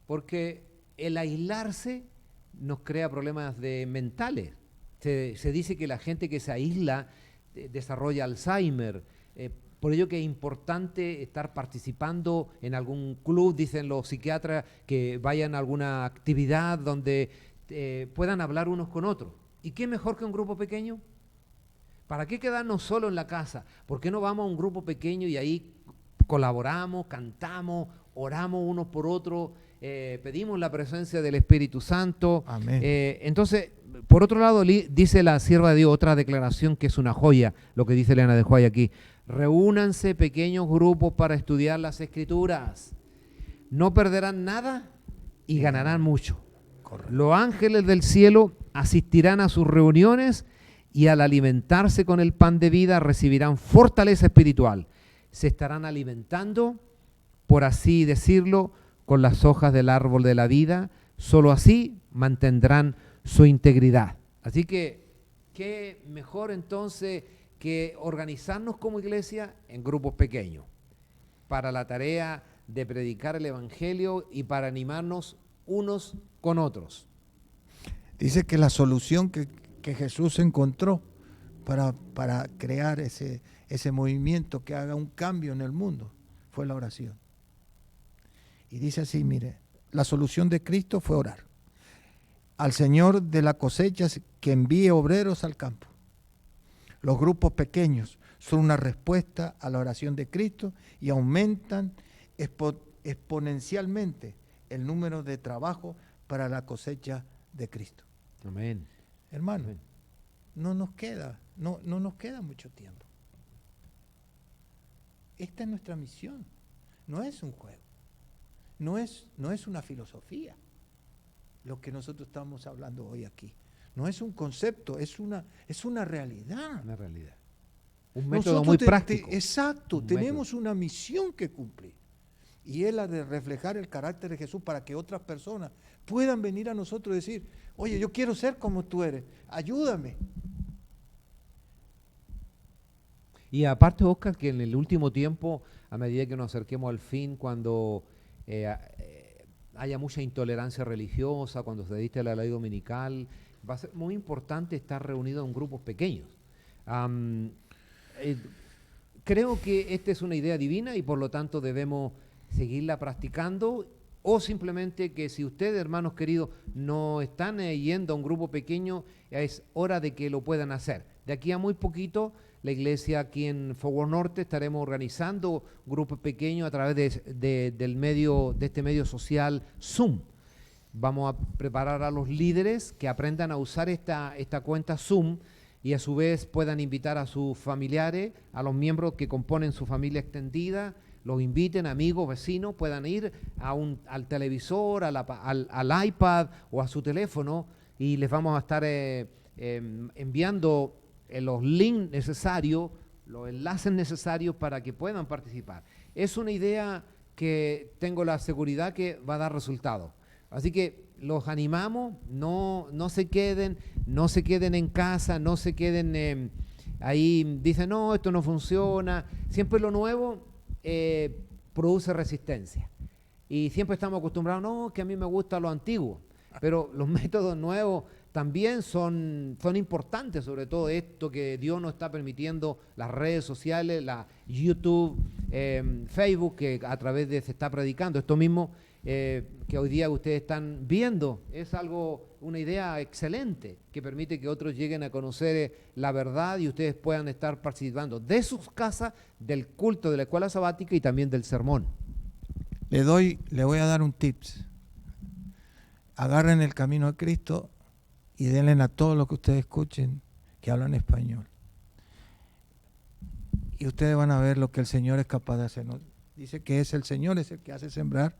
porque el aislarse nos crea problemas mentales. Se dice que la gente que se aísla desarrolla Alzheimer. Por ello que es importante estar participando en algún club, dicen los psiquiatras, que vayan a alguna actividad donde puedan hablar unos con otros. ¿Y qué mejor que un grupo pequeño? ¿Para qué quedarnos solo en la casa? ¿Por qué no vamos a un grupo pequeño y ahí colaboramos, cantamos, oramos unos por otros, pedimos la presencia del Espíritu Santo? Amén. Entonces, por otro lado, dice la sierva de Dios otra declaración que es una joya, lo que dice Elena de White aquí: reúnanse pequeños grupos para estudiar las Escrituras. No perderán nada y ganarán mucho. Correcto. Los ángeles del cielo asistirán a sus reuniones y al alimentarse con el pan de vida recibirán fortaleza espiritual. Se estarán alimentando, por así decirlo, con las hojas del árbol de la vida. Solo así mantendrán su integridad. Así que, ¿qué mejor entonces que organizarnos como iglesia en grupos pequeños para la tarea de predicar el Evangelio y para animarnos unos con otros? Dice que la solución que Jesús encontró para crear ese movimiento que haga un cambio en el mundo fue la oración. Y dice así, mire, la solución de Cristo fue orar al Señor de la cosecha que envíe obreros al campo. Los grupos pequeños son una respuesta a la oración de Cristo y aumentan exponencialmente el número de trabajo para la cosecha de Cristo. Amén. Hermano, Amén. no nos queda mucho tiempo. Esta es nuestra misión. No es un juego. No es una filosofía lo que nosotros estamos hablando hoy aquí. No es un concepto, es una realidad. Una realidad. Un método Nosotros muy práctico. Exacto, Un tenemos método. una misión que cumplir. Y es la de reflejar el carácter de Jesús para que otras personas puedan venir a nosotros y decir: oye, yo quiero ser como tú eres, ayúdame. Y aparte, Oscar, que en el último tiempo, a medida que nos acerquemos al fin, cuando haya mucha intolerancia religiosa, cuando se dicte la ley dominical, va a ser muy importante estar reunido en grupos pequeños. Creo que esta es una idea divina y por lo tanto debemos seguirla practicando, o simplemente que si ustedes, hermanos queridos, no están yendo a un grupo pequeño, es hora de que lo puedan hacer. De aquí a muy poquito, la iglesia aquí en Forward Norte estaremos organizando grupos pequeños a través de este medio social Zoom. Vamos a preparar a los líderes que aprendan a usar esta cuenta Zoom y a su vez puedan invitar a sus familiares, a los miembros que componen su familia extendida, los inviten, amigos, vecinos, puedan ir al televisor, al iPad o a su teléfono y les vamos a estar enviando los links necesarios, los enlaces necesarios para que puedan participar. Es una idea que tengo la seguridad que va a dar resultados. Así que los animamos, no se queden en casa, no se queden ahí, dicen, no, esto no funciona. Siempre lo nuevo produce resistencia. Y siempre estamos acostumbrados, no, que a mí me gusta lo antiguo. Pero los métodos nuevos también son importantes, sobre todo esto que Dios nos está permitiendo, las redes sociales, la YouTube, Facebook, que a través de se está predicando. Esto mismo que hoy día ustedes están viendo es una idea excelente que permite que otros lleguen a conocer la verdad y ustedes puedan estar participando de sus casas, del culto de la escuela sabática y también del sermón. Le voy a dar un tips. Agarren el camino a Cristo y denle a todos los que ustedes escuchen que hablan español. Y ustedes van a ver lo que el Señor es capaz de hacer. ¿No? Dice que el Señor es el que hace sembrar,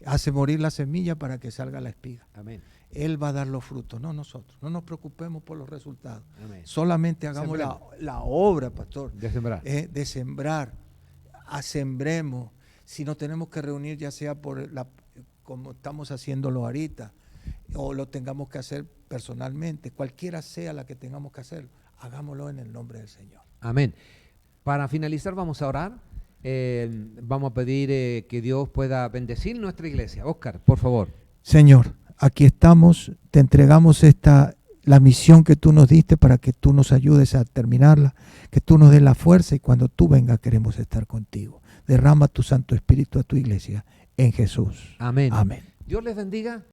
hace morir la semilla para que salga la espiga. Amén. Él va a dar los frutos, no nosotros. No nos preocupemos por los resultados. Amén. Solamente hagamos la obra, pastor. De sembrar. De sembrar. Sembremos. Si nos tenemos que reunir, ya sea como estamos haciéndolo ahorita, o lo tengamos que hacer personalmente, cualquiera sea la que tengamos que hacer, hagámoslo en el nombre del Señor. Amén. Para finalizar vamos a orar. Vamos a pedir que Dios pueda bendecir nuestra iglesia. Óscar, por favor. Señor, aquí estamos, te entregamos la misión que tú nos diste para que tú nos ayudes a terminarla, que tú nos des la fuerza y cuando tú vengas queremos estar contigo. Derrama tu Santo Espíritu a tu iglesia en Jesús. Amén. Amén. Dios les bendiga.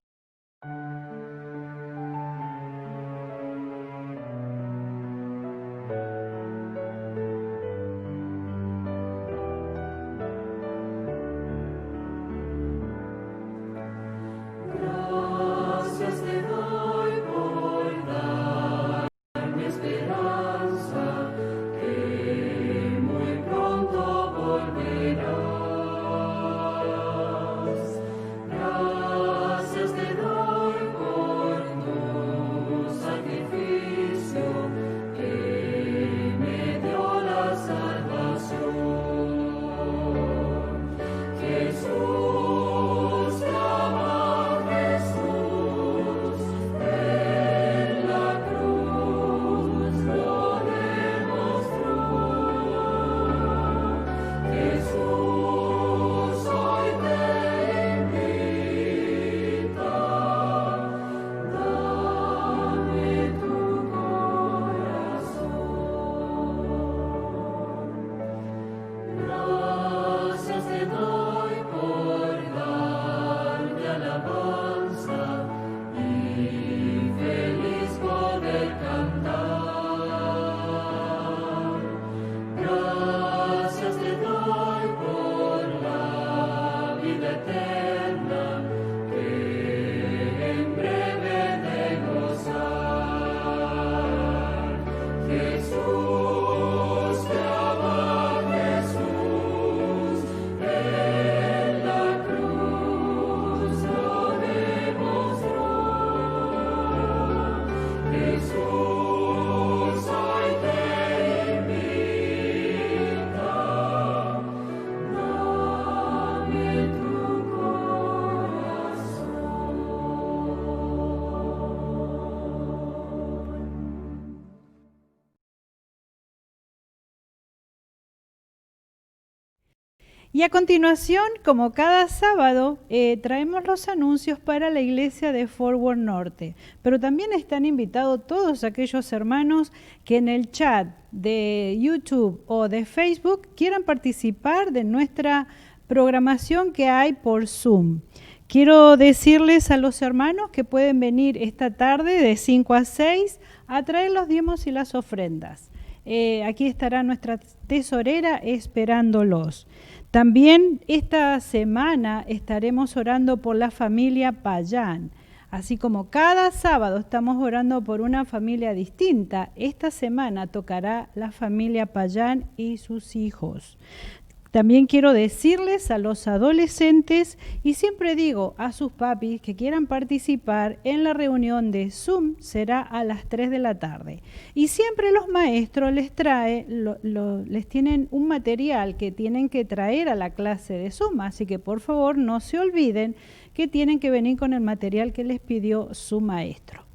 Gracias te doy por darme esperanza, que muy pronto volverás. Gracias te doy por tu sacrificio, que me dio la salvación. Jesús, te ama Jesús, en la cruz lo demostró. Jesús hoy te invita, dame tu corazón. Gracias te doy por darte alabanza y feliz poder cantar. Gracias te doy por la vida eterna que en breve de gozar. Jesús, te ama Jesús, en la cruz lo demostró. Jesús hoy te invita, dame tu corazón. Y a continuación, como cada sábado, traemos los anuncios para la iglesia de Forward Norte. Pero también están invitados todos aquellos hermanos que en el chat de YouTube o de Facebook quieran participar de nuestra programación que hay por Zoom. Quiero decirles a los hermanos que pueden venir esta tarde de 5 a 6 a traer los diezmos y las ofrendas. Aquí estará nuestra tesorera esperándolos. También esta semana estaremos orando por la familia Payán. Así como cada sábado estamos orando por una familia distinta, esta semana tocará la familia Payán y sus hijos. También quiero decirles a los adolescentes, y siempre digo a sus papis que quieran participar en la reunión de Zoom, será a las 3 de la tarde. Y siempre los maestros les tienen un material que tienen que traer a la clase de Zoom, así que por favor no se olviden que tienen que venir con el material que les pidió su maestro.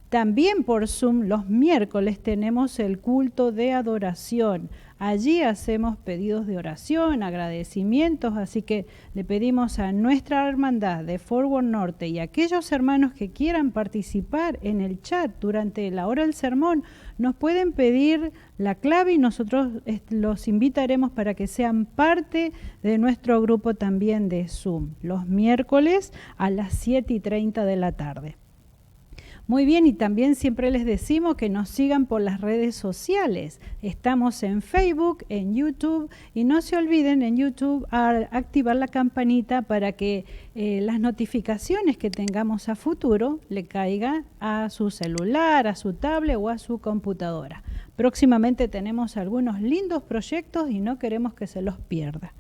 También por Zoom los miércoles tenemos el culto de adoración. Allí hacemos pedidos de oración, agradecimientos, así que le pedimos a nuestra hermandad de Forward Norte y a aquellos hermanos que quieran participar en el chat durante la hora del sermón, nos pueden pedir la clave y nosotros los invitaremos para que sean parte de nuestro grupo también de Zoom, los miércoles a las 7:30 de la tarde. Muy bien, y también siempre les decimos que nos sigan por las redes sociales. Estamos en Facebook, en YouTube, y no se olviden en YouTube activar la campanita para que las notificaciones que tengamos a futuro le caigan a su celular, a su tablet o a su computadora. Próximamente tenemos algunos lindos proyectos y no queremos que se los pierda.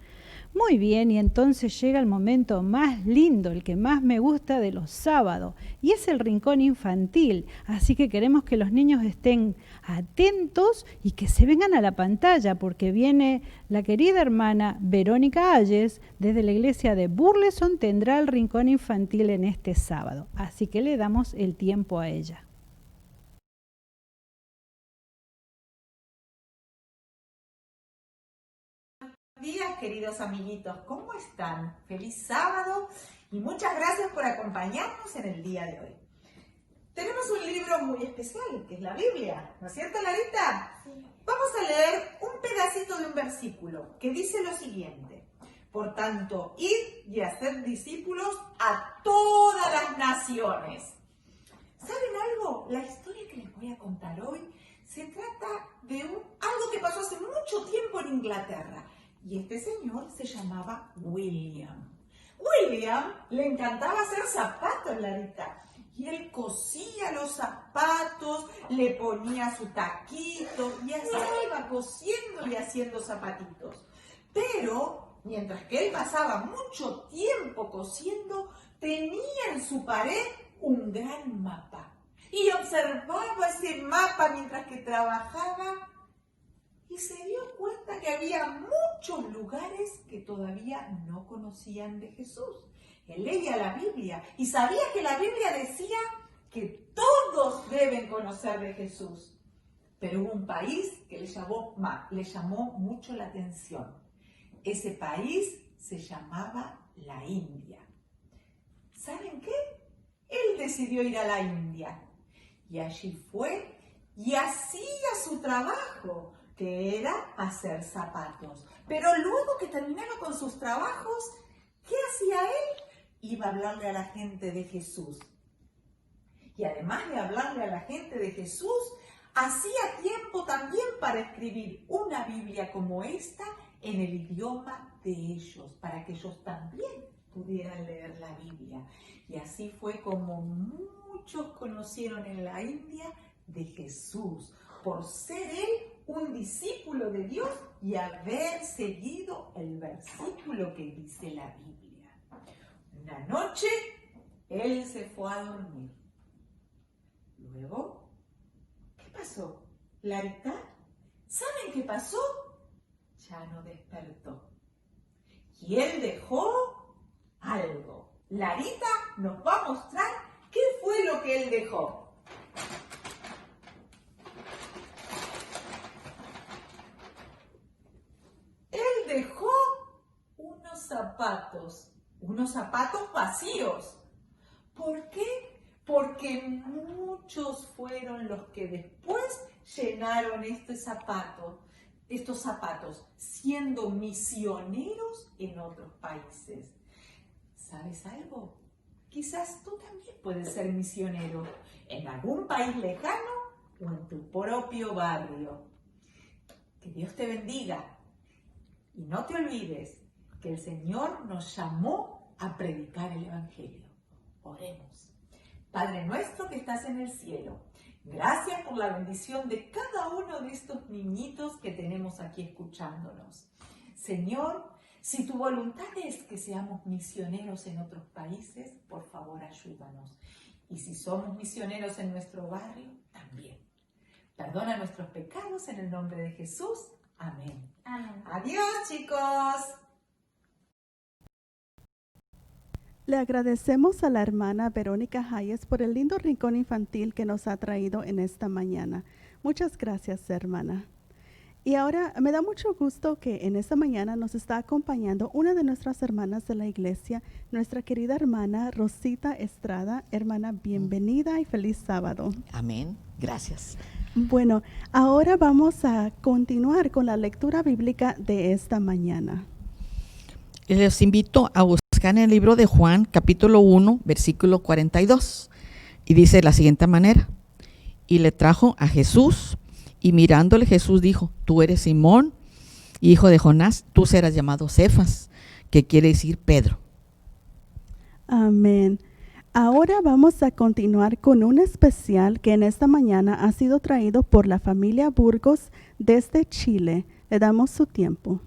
Muy bien, y entonces llega el momento más lindo, el que más me gusta de los sábados, y es el rincón infantil. Así que queremos que los niños estén atentos y que se vengan a la pantalla, porque viene la querida hermana Verónica Ayes, desde la iglesia de Burleson, tendrá el rincón infantil en este sábado. Así que le damos el tiempo a ella. Buenos días, queridos amiguitos, ¿cómo están? Feliz sábado y muchas gracias por acompañarnos en el día de hoy. Tenemos un libro muy especial, que es la Biblia, ¿no es cierto, Larita? Sí. Vamos a leer un pedacito de un versículo que dice lo siguiente: por tanto, id y haced discípulos a todas las naciones. ¿Saben algo? La historia que les voy a contar hoy se trata de algo que pasó hace mucho tiempo en Inglaterra. Y este señor se llamaba William. William le encantaba hacer zapatos, Larita. Y él cosía los zapatos, le ponía su taquito y así iba cosiendo y haciendo zapatitos. Pero mientras que él pasaba mucho tiempo cosiendo, tenía en su pared un gran mapa. Y observaba ese mapa mientras que trabajaba. Y se dio cuenta que había muchos lugares que todavía no conocían de Jesús. Él leía la Biblia y sabía que la Biblia decía que todos deben conocer de Jesús. Pero hubo un país que le llamó mucho la atención. Ese país se llamaba la India. ¿Saben qué? Él decidió ir a la India. Y allí fue y hacía su trabajo, que era hacer zapatos. Pero luego que terminaba con sus trabajos, ¿qué hacía él? Iba a hablarle a la gente de Jesús. Y además de hablarle a la gente de Jesús, hacía tiempo también para escribir una Biblia como esta en el idioma de ellos, para que ellos también pudieran leer la Biblia. Y así fue como muchos conocieron en la India de Jesús, por ser él un discípulo de Dios y haber seguido el versículo que dice la Biblia. Una noche, él se fue a dormir. Luego, ¿qué pasó? ¿Larita? ¿Saben qué pasó? Ya no despertó. Y él dejó algo. Larita nos va a mostrar qué fue lo que él dejó. Él dejó unos zapatos vacíos. ¿Por qué? Porque muchos fueron los que después llenaron estos zapatos, siendo misioneros en otros países. ¿Sabes algo? Quizás tú también puedes ser misionero en algún país lejano o en tu propio barrio. Que Dios te bendiga. Y no te olvides que el Señor nos llamó a predicar el Evangelio. Oremos. Padre nuestro que estás en el cielo, gracias por la bendición de cada uno de estos niñitos que tenemos aquí escuchándonos. Señor, si tu voluntad es que seamos misioneros en otros países, por favor ayúdanos. Y si somos misioneros en nuestro barrio, también. Perdona nuestros pecados en el nombre de Jesús. Amén. Amén. Adiós, chicos. Le agradecemos a la hermana Verónica Hayes por el lindo rincón infantil que nos ha traído en esta mañana. Muchas gracias, hermana. Y ahora me da mucho gusto que en esta mañana nos está acompañando una de nuestras hermanas de la iglesia, nuestra querida hermana Rosita Estrada. Hermana, bienvenida y feliz sábado. Amén. Gracias. Bueno, ahora vamos a continuar con la lectura bíblica de esta mañana. Les invito a buscar en el libro de Juan, capítulo 1, versículo 42. Y dice de la siguiente manera: y le trajo a Jesús, y mirándole Jesús dijo: tú eres Simón, hijo de Jonás, tú serás llamado Cefas, que quiere decir Pedro. Amén. Ahora vamos a continuar con un especial que en esta mañana ha sido traído por la familia Burgos desde Chile. Le damos su tiempo.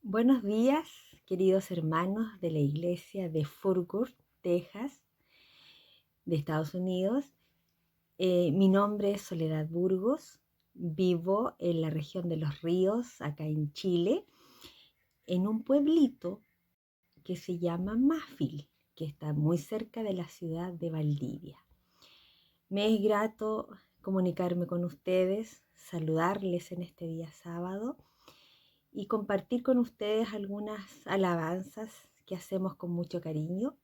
Buenos días, queridos hermanos de la iglesia de Fort Worth, Texas, de Estados Unidos. Mi nombre es Soledad Burgos. Vivo en la región de Los Ríos, acá en Chile, en un pueblito que se llama Mafil, que está muy cerca de la ciudad de Valdivia. Me es grato comunicarme con ustedes, saludarles en este día sábado y compartir con ustedes algunas alabanzas que hacemos con mucho cariño.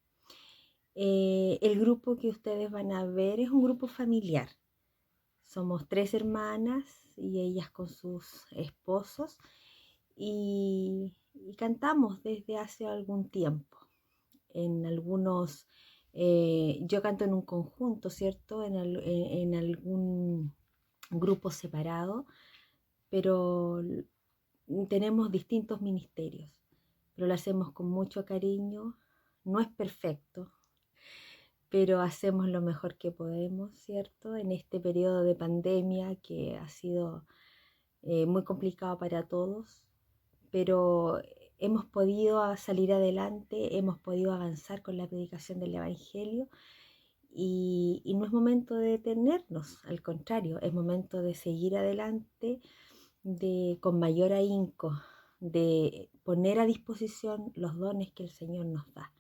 El grupo que ustedes van a ver es un grupo familiar. Somos 3 hermanas y ellas con sus esposos y cantamos desde hace algún tiempo. En algunos, yo canto en un conjunto, ¿cierto? En algún grupo separado, pero tenemos distintos ministerios, pero lo hacemos con mucho cariño. No es perfecto, pero hacemos lo mejor que podemos, ¿cierto? En este periodo de pandemia que ha sido muy complicado para todos, pero hemos podido salir adelante, hemos podido avanzar con la predicación del Evangelio y no es momento de detenernos, al contrario, es momento de seguir adelante con mayor ahínco, de poner a disposición los dones que el Señor nos da.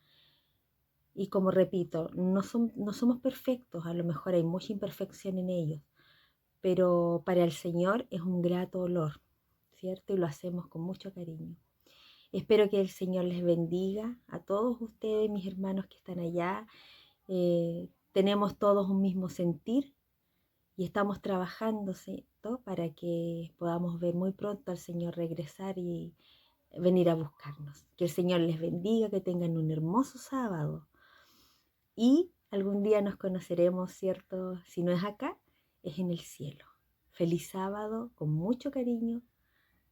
Y como repito, no somos perfectos, a lo mejor hay mucha imperfección en ellos, pero para el Señor es un grato olor, ¿cierto? Y lo hacemos con mucho cariño. Espero que el Señor les bendiga a todos ustedes, mis hermanos que están allá. Tenemos todos un mismo sentir y estamos trabajando, ¿cierto? Para que podamos ver muy pronto al Señor regresar y venir a buscarnos. Que el Señor les bendiga, que tengan un hermoso sábado. Y algún día nos conoceremos, ¿cierto? Si no es acá, es en el cielo. Feliz sábado, con mucho cariño,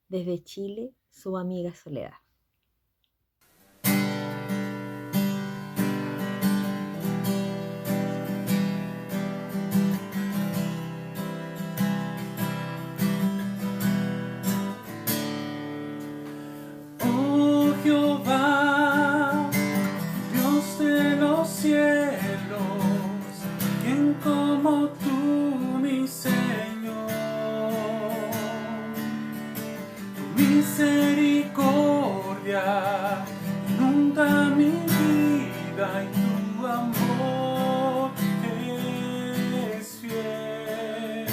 desde Chile, su amiga Soledad. Oh Jehová, Dios de los cielos, ¿quién como tú, mi Señor? Tu misericordia inunda mi vida y tu amor es fiel.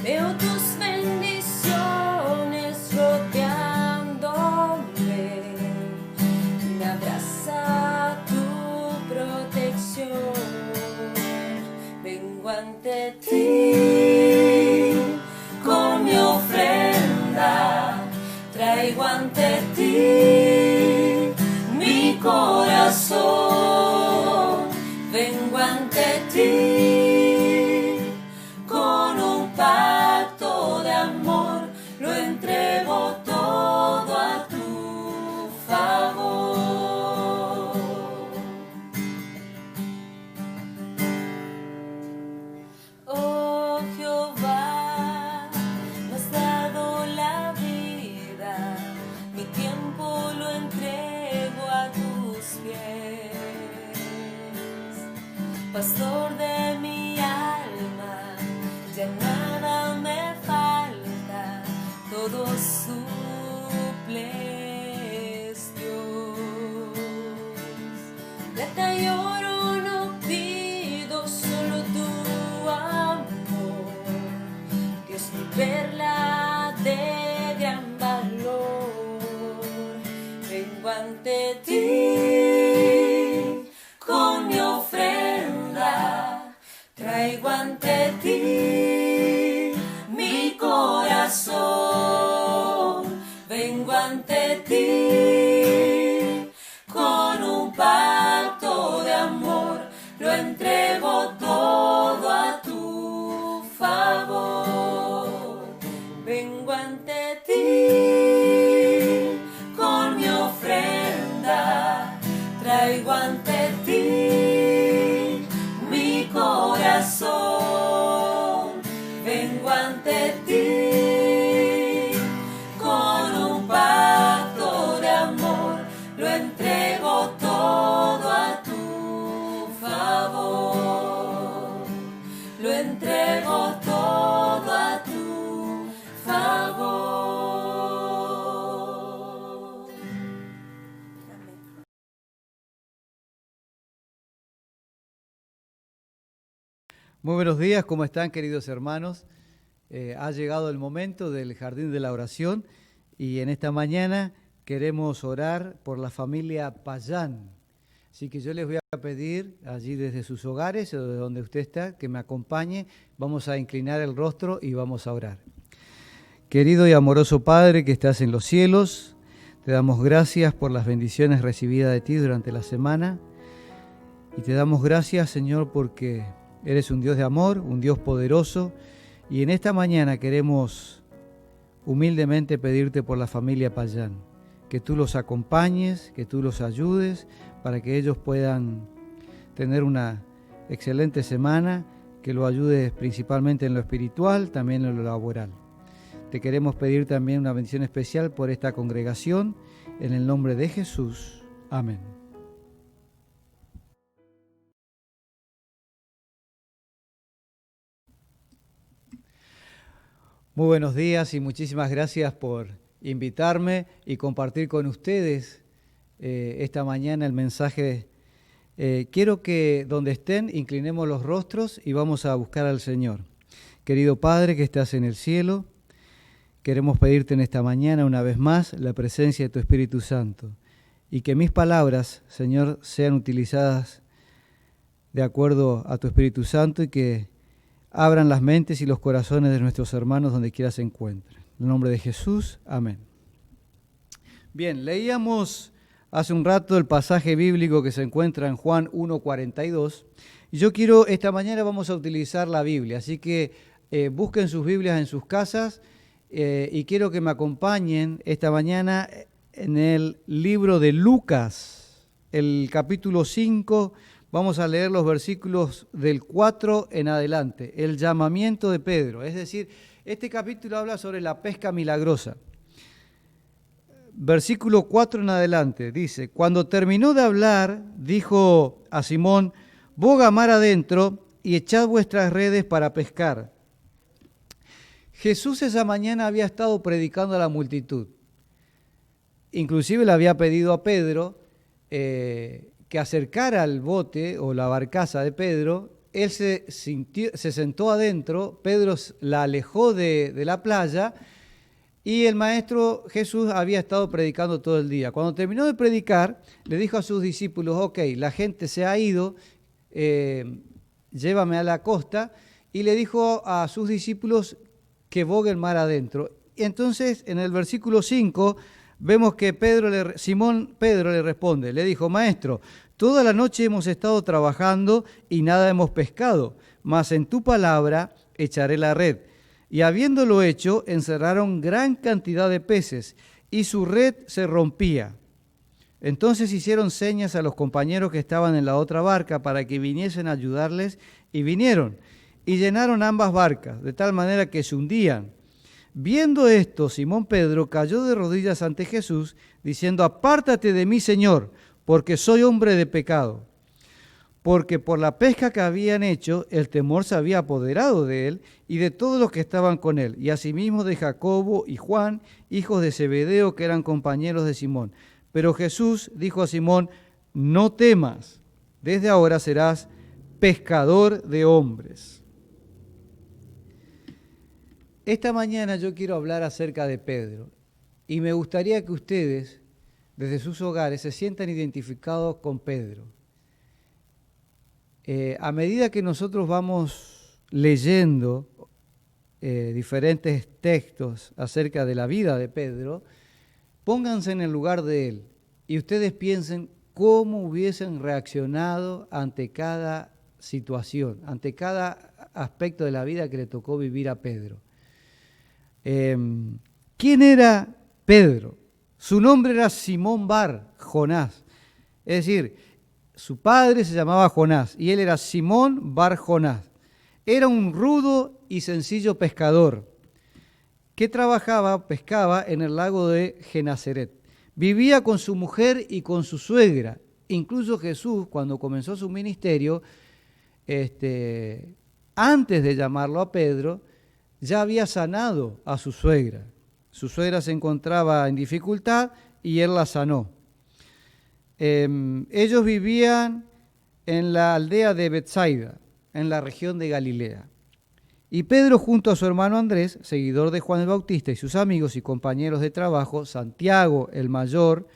Veo tus bendiciones rodeándome, me abraza tu protección. Vengo ante ti con mi pastor de mi alma, ya nada me falta, todo suples, Dios. Plata y oro no pido, solo tu amor, Dios, mi perla de gran valor. Vengo ante ti con mi ofrenda, traigo ante ti mi corazón. Vengo ante ti con un pacto de amor, lo entrego todo a tu favor. Vengo ante ti con mi ofrenda, traigo ante ti mi corazón. Vengo ante ti con un pacto de amor, lo entrego todo a tu favor. Lo entrego todo a tu favor. Muy buenos días, ¿cómo están, queridos hermanos? Ha llegado el momento del Jardín de la Oración y en esta mañana queremos orar por la familia Payán. Así que yo les voy a pedir allí desde sus hogares o de donde usted está que me acompañe. Vamos a inclinar el rostro y vamos a orar. Querido y amoroso Padre que estás en los cielos, te damos gracias por las bendiciones recibidas de ti durante la semana y te damos gracias, Señor, porque eres un Dios de amor, un Dios poderoso, y en esta mañana queremos humildemente pedirte por la familia Payán, que tú los acompañes, que tú los ayudes para que ellos puedan tener una excelente semana, que lo ayudes principalmente en lo espiritual, también en lo laboral. Te queremos pedir también una bendición especial por esta congregación, en el nombre de Jesús. Amén. Muy buenos días y muchísimas gracias por invitarme y compartir con ustedes esta mañana el mensaje. Quiero que donde estén inclinemos los rostros y vamos a buscar al Señor. Querido Padre que estás en el cielo, queremos pedirte en esta mañana una vez más la presencia de tu Espíritu Santo y que mis palabras, Señor, sean utilizadas de acuerdo a tu Espíritu Santo y que abran las mentes y los corazones de nuestros hermanos donde quiera se encuentren. En el nombre de Jesús, amén. Bien, leíamos hace un rato el pasaje bíblico que se encuentra en Juan 1:42. Y yo quiero, esta mañana vamos a utilizar la Biblia, así que busquen sus Biblias en sus casas y quiero que me acompañen esta mañana en el libro de Lucas, el capítulo 5. Vamos a leer los versículos del 4 en adelante, el llamamiento de Pedro. Es decir, este capítulo habla sobre la pesca milagrosa. Versículo 4 en adelante, dice: cuando terminó de hablar, dijo a Simón: boga mar adentro y echad vuestras redes para pescar. Jesús esa mañana había estado predicando a la multitud. Inclusive le había pedido a Pedro que acercara al bote o la barcaza de Pedro. Él se sentó adentro, Pedro la alejó de la playa y el Maestro Jesús había estado predicando todo el día. Cuando terminó de predicar, le dijo a sus discípulos: ok, la gente se ha ido, llévame a la costa, y le dijo a sus discípulos que boguen mar adentro. Y entonces en el versículo 5 vemos que Simón Pedro le responde, le dijo: Maestro, toda la noche hemos estado trabajando y nada hemos pescado, mas en tu palabra echaré la red. Y habiéndolo hecho, encerraron gran cantidad de peces, y su red se rompía. Entonces hicieron señas a los compañeros que estaban en la otra barca para que viniesen a ayudarles, y vinieron, y llenaron ambas barcas, de tal manera que se hundían. Viendo esto, Simón Pedro cayó de rodillas ante Jesús, diciendo: apártate de mí, Señor, porque soy hombre de pecado. porque por la pesca que habían hecho, el temor se había apoderado de él y de todos los que estaban con él, y asimismo de Jacobo y Juan, hijos de Zebedeo, que eran compañeros de Simón. Pero Jesús dijo a Simón: no temas, desde ahora serás pescador de hombres. Esta mañana yo quiero hablar acerca de Pedro, y me gustaría que ustedes, desde sus hogares, se sientan identificados con Pedro. A medida que nosotros vamos leyendo diferentes textos acerca de la vida de Pedro, pónganse en el lugar de él y ustedes piensen cómo hubiesen reaccionado ante cada situación, ante cada aspecto de la vida que le tocó vivir a Pedro. ¿Quién era Pedro? Su nombre era Simón Bar Jonás, es decir, su padre se llamaba Jonás y él era Simón Bar Jonás. Era un rudo y sencillo pescador que pescaba en el lago de Genazaret. Vivía con su mujer y con su suegra. Incluso Jesús, cuando comenzó su ministerio, antes de llamarlo a Pedro, ya había sanado a su suegra. Su suegra se encontraba en dificultad y él la sanó. Ellos vivían en la aldea de Betsaida, en la región de Galilea. Y Pedro, junto a su hermano Andrés, seguidor de Juan el Bautista, y sus amigos y compañeros de trabajo, Santiago el mayor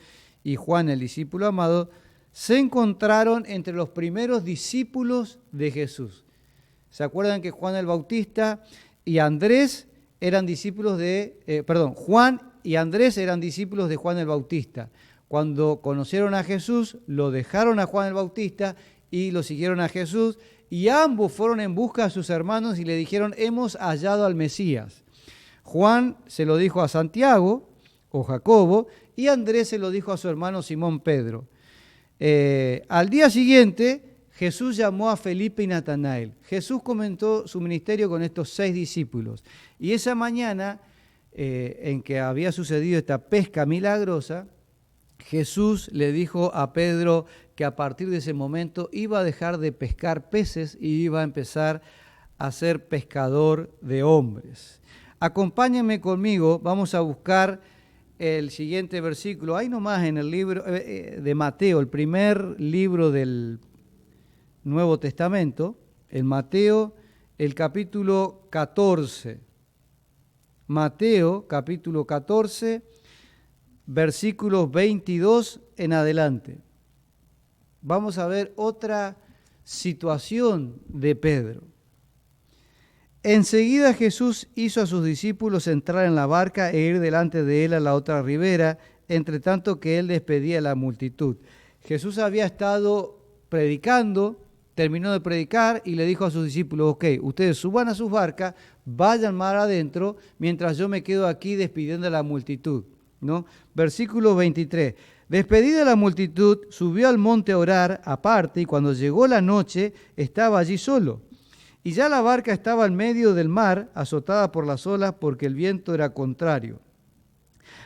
y Juan el discípulo amado, se encontraron entre los primeros discípulos de Jesús. ¿Se acuerdan que Juan el Bautista y Andrés eran discípulos Juan y Andrés eran discípulos de Juan el Bautista? Cuando conocieron a Jesús, lo dejaron a Juan el Bautista y lo siguieron a Jesús, y ambos fueron en busca de sus hermanos y le dijeron: hemos hallado al Mesías. Juan se lo dijo a Santiago o Jacobo y Andrés se lo dijo a su hermano Simón Pedro. Al día siguiente, Jesús llamó a Felipe y Natanael. Jesús comenzó su ministerio con estos 6 discípulos. Y esa mañana en que había sucedido esta pesca milagrosa, Jesús le dijo a Pedro que a partir de ese momento iba a dejar de pescar peces y iba a empezar a ser pescador de hombres. Acompáñenme conmigo, vamos a buscar el siguiente versículo, ahí nomás en el libro de Mateo, el primer libro del Nuevo Testamento, en Mateo, el capítulo 14. Mateo, capítulo 14, versículos 22 en adelante. Vamos a ver otra situación de Pedro. Enseguida Jesús hizo a sus discípulos entrar en la barca e ir delante de él a la otra ribera, entre tanto que él despedía a la multitud. Jesús había estado predicando, terminó de predicar y le dijo a sus discípulos: ok, ustedes suban a sus barcas, vayan mar adentro, mientras yo me quedo aquí despidiendo a la multitud, ¿no? Versículo 23. Despedida la multitud, subió al monte a orar aparte, y cuando llegó la noche estaba allí solo. Y ya la barca estaba en medio del mar, azotada por las olas, porque el viento era contrario.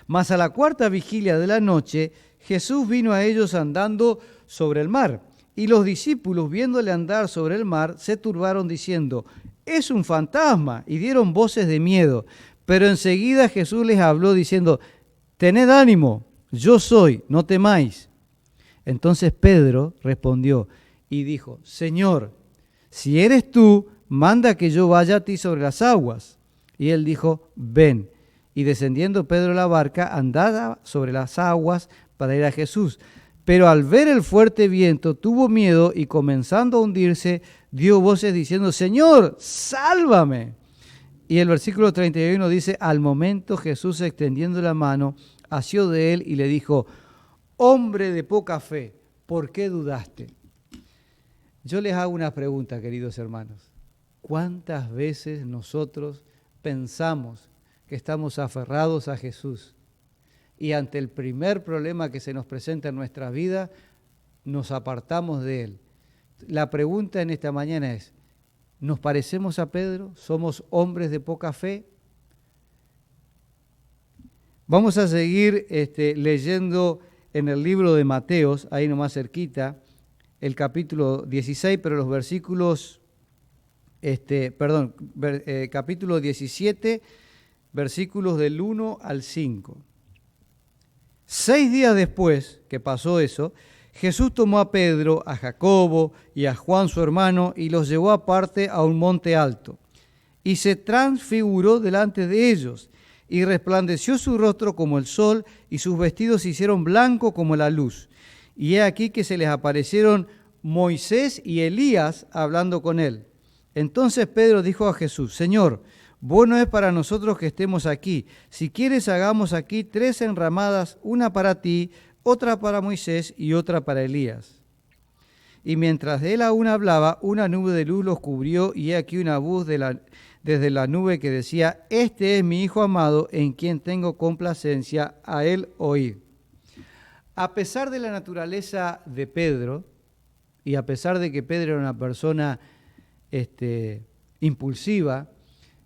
Mas a la cuarta vigilia de la noche, Jesús vino a ellos andando sobre el mar. Y los discípulos, viéndole andar sobre el mar, se turbaron diciendo: es un fantasma, y dieron voces de miedo. Pero enseguida Jesús les habló diciendo: tened ánimo, yo soy, no temáis. Entonces Pedro respondió y dijo: Señor, si eres tú, manda que yo vaya a ti sobre las aguas. Y él dijo: ven. Y descendiendo Pedro de la barca, andaba sobre las aguas para ir a Jesús. Pero al ver el fuerte viento, tuvo miedo y comenzando a hundirse, dio voces diciendo: Señor, sálvame. Y el versículo 31 dice: al momento Jesús, extendiendo la mano, asió de él y le dijo: hombre de poca fe, ¿por qué dudaste? Yo les hago una pregunta, queridos hermanos. ¿Cuántas veces nosotros pensamos que estamos aferrados a Jesús y ante el primer problema que se nos presenta en nuestra vida nos apartamos de Él? La pregunta en esta mañana es: ¿nos parecemos a Pedro? ¿Somos hombres de poca fe? Vamos a seguir leyendo en el libro de Mateos, ahí nomás cerquita, el capítulo 16, pero los versículos, capítulo 17, versículos del 1 al 5. 6 días después que pasó eso, Jesús tomó a Pedro, a Jacobo y a Juan su hermano y los llevó aparte a un monte alto. Y se transfiguró delante de ellos, y resplandeció su rostro como el sol, y sus vestidos se hicieron blancos como la luz. Y he aquí que se les aparecieron Moisés y Elías hablando con él. Entonces Pedro dijo a Jesús: Señor, bueno es para nosotros que estemos aquí. Si quieres, hagamos aquí 3 enramadas, una para ti, otra para Moisés y otra para Elías. Y mientras él aún hablaba, una nube de luz los cubrió, y he aquí una voz desde la nube que decía: Este es mi Hijo amado, en quien tengo complacencia, a él oíd. A pesar de la naturaleza de Pedro, y a pesar de que Pedro era una persona impulsiva,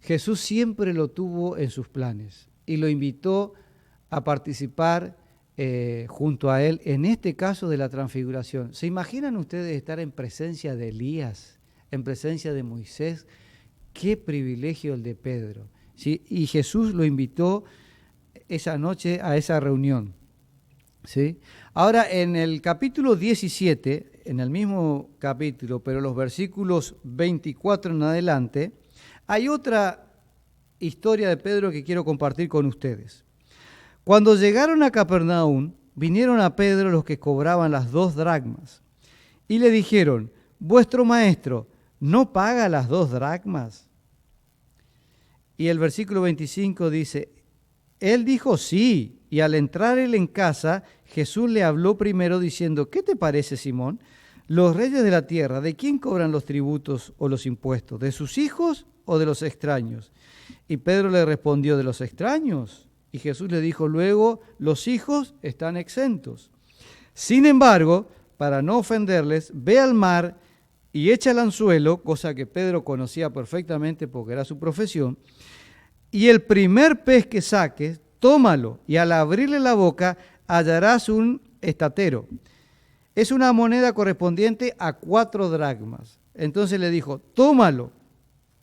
Jesús siempre lo tuvo en sus planes y lo invitó a participar junto a él, en este caso de la transfiguración. ¿Se imaginan ustedes estar en presencia de Elías, en presencia de Moisés? Qué privilegio el de Pedro, ¿sí? Y Jesús lo invitó esa noche a esa reunión, ¿sí? Ahora, en el capítulo 17, en el mismo capítulo, pero los versículos 24 en adelante, hay otra historia de Pedro que quiero compartir con ustedes. Cuando llegaron a Capernaum, vinieron a Pedro los que cobraban las 2 dracmas y le dijeron: vuestro maestro ¿no paga las 2 dracmas? Y el versículo 25 dice: él dijo sí, y al entrar él en casa, Jesús le habló primero diciendo: ¿qué te parece, Simón? Los reyes de la tierra, ¿de quién cobran los tributos o los impuestos? ¿De sus hijos o de los extraños? Y Pedro le respondió: de los extraños. Y Jesús le dijo luego: los hijos están exentos. Sin embargo, para no ofenderles, ve al mar y echa el anzuelo, cosa que Pedro conocía perfectamente porque era su profesión, y el primer pez que saques, tómalo, y al abrirle la boca hallarás un estatero. Es una moneda correspondiente a 4 dracmas. Entonces le dijo: tómalo,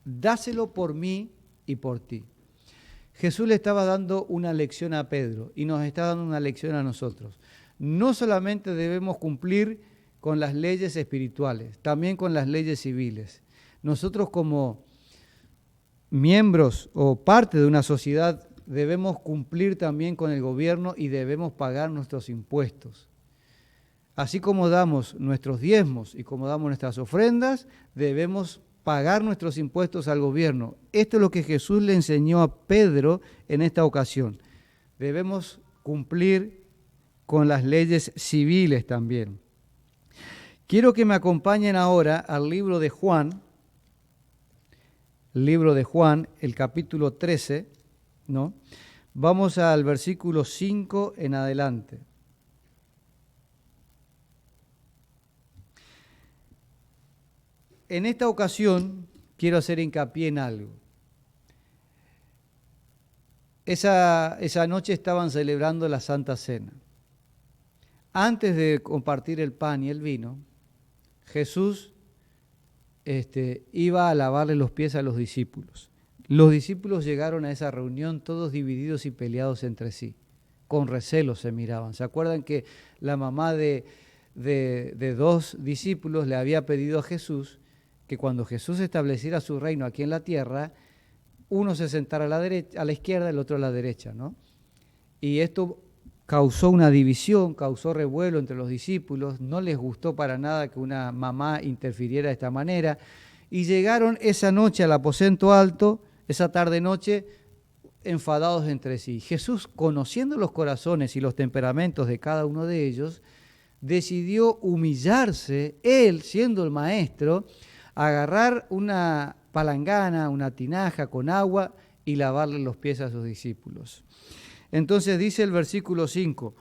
dáselo por mí y por ti. Jesús le estaba dando una lección a Pedro y nos está dando una lección a nosotros. No solamente debemos cumplir con las leyes espirituales, también con las leyes civiles. Nosotros, como miembros o parte de una sociedad, debemos cumplir también con el gobierno y debemos pagar nuestros impuestos. Así como damos nuestros diezmos y como damos nuestras ofrendas, debemos pagar nuestros impuestos al gobierno. Esto es lo que Jesús le enseñó a Pedro en esta ocasión. Debemos cumplir con las leyes civiles también. Quiero que me acompañen ahora al libro de Juan, el capítulo 13, ¿no? Vamos al versículo 5 en adelante. En esta ocasión quiero hacer hincapié en algo. Esa noche estaban celebrando la Santa Cena. Antes de compartir el pan y el vino, Jesús iba a lavarle los pies a los discípulos. Los discípulos llegaron a esa reunión todos divididos y peleados entre sí. Con recelo se miraban. ¿Se acuerdan que la mamá de 2 discípulos le había pedido a Jesús que cuando Jesús estableciera su reino aquí en la tierra, uno se sentara a la izquierda, el otro a la derecha, ¿no? Y esto causó una división, causó revuelo entre los discípulos, no les gustó para nada que una mamá interfiriera de esta manera, y llegaron esa noche al aposento alto, esa tarde-noche, enfadados entre sí. Jesús, conociendo los corazones y los temperamentos de cada uno de ellos, decidió humillarse, él, siendo el maestro, agarrar una palangana, una tinaja con agua y lavarle los pies a sus discípulos. Entonces dice el versículo 5,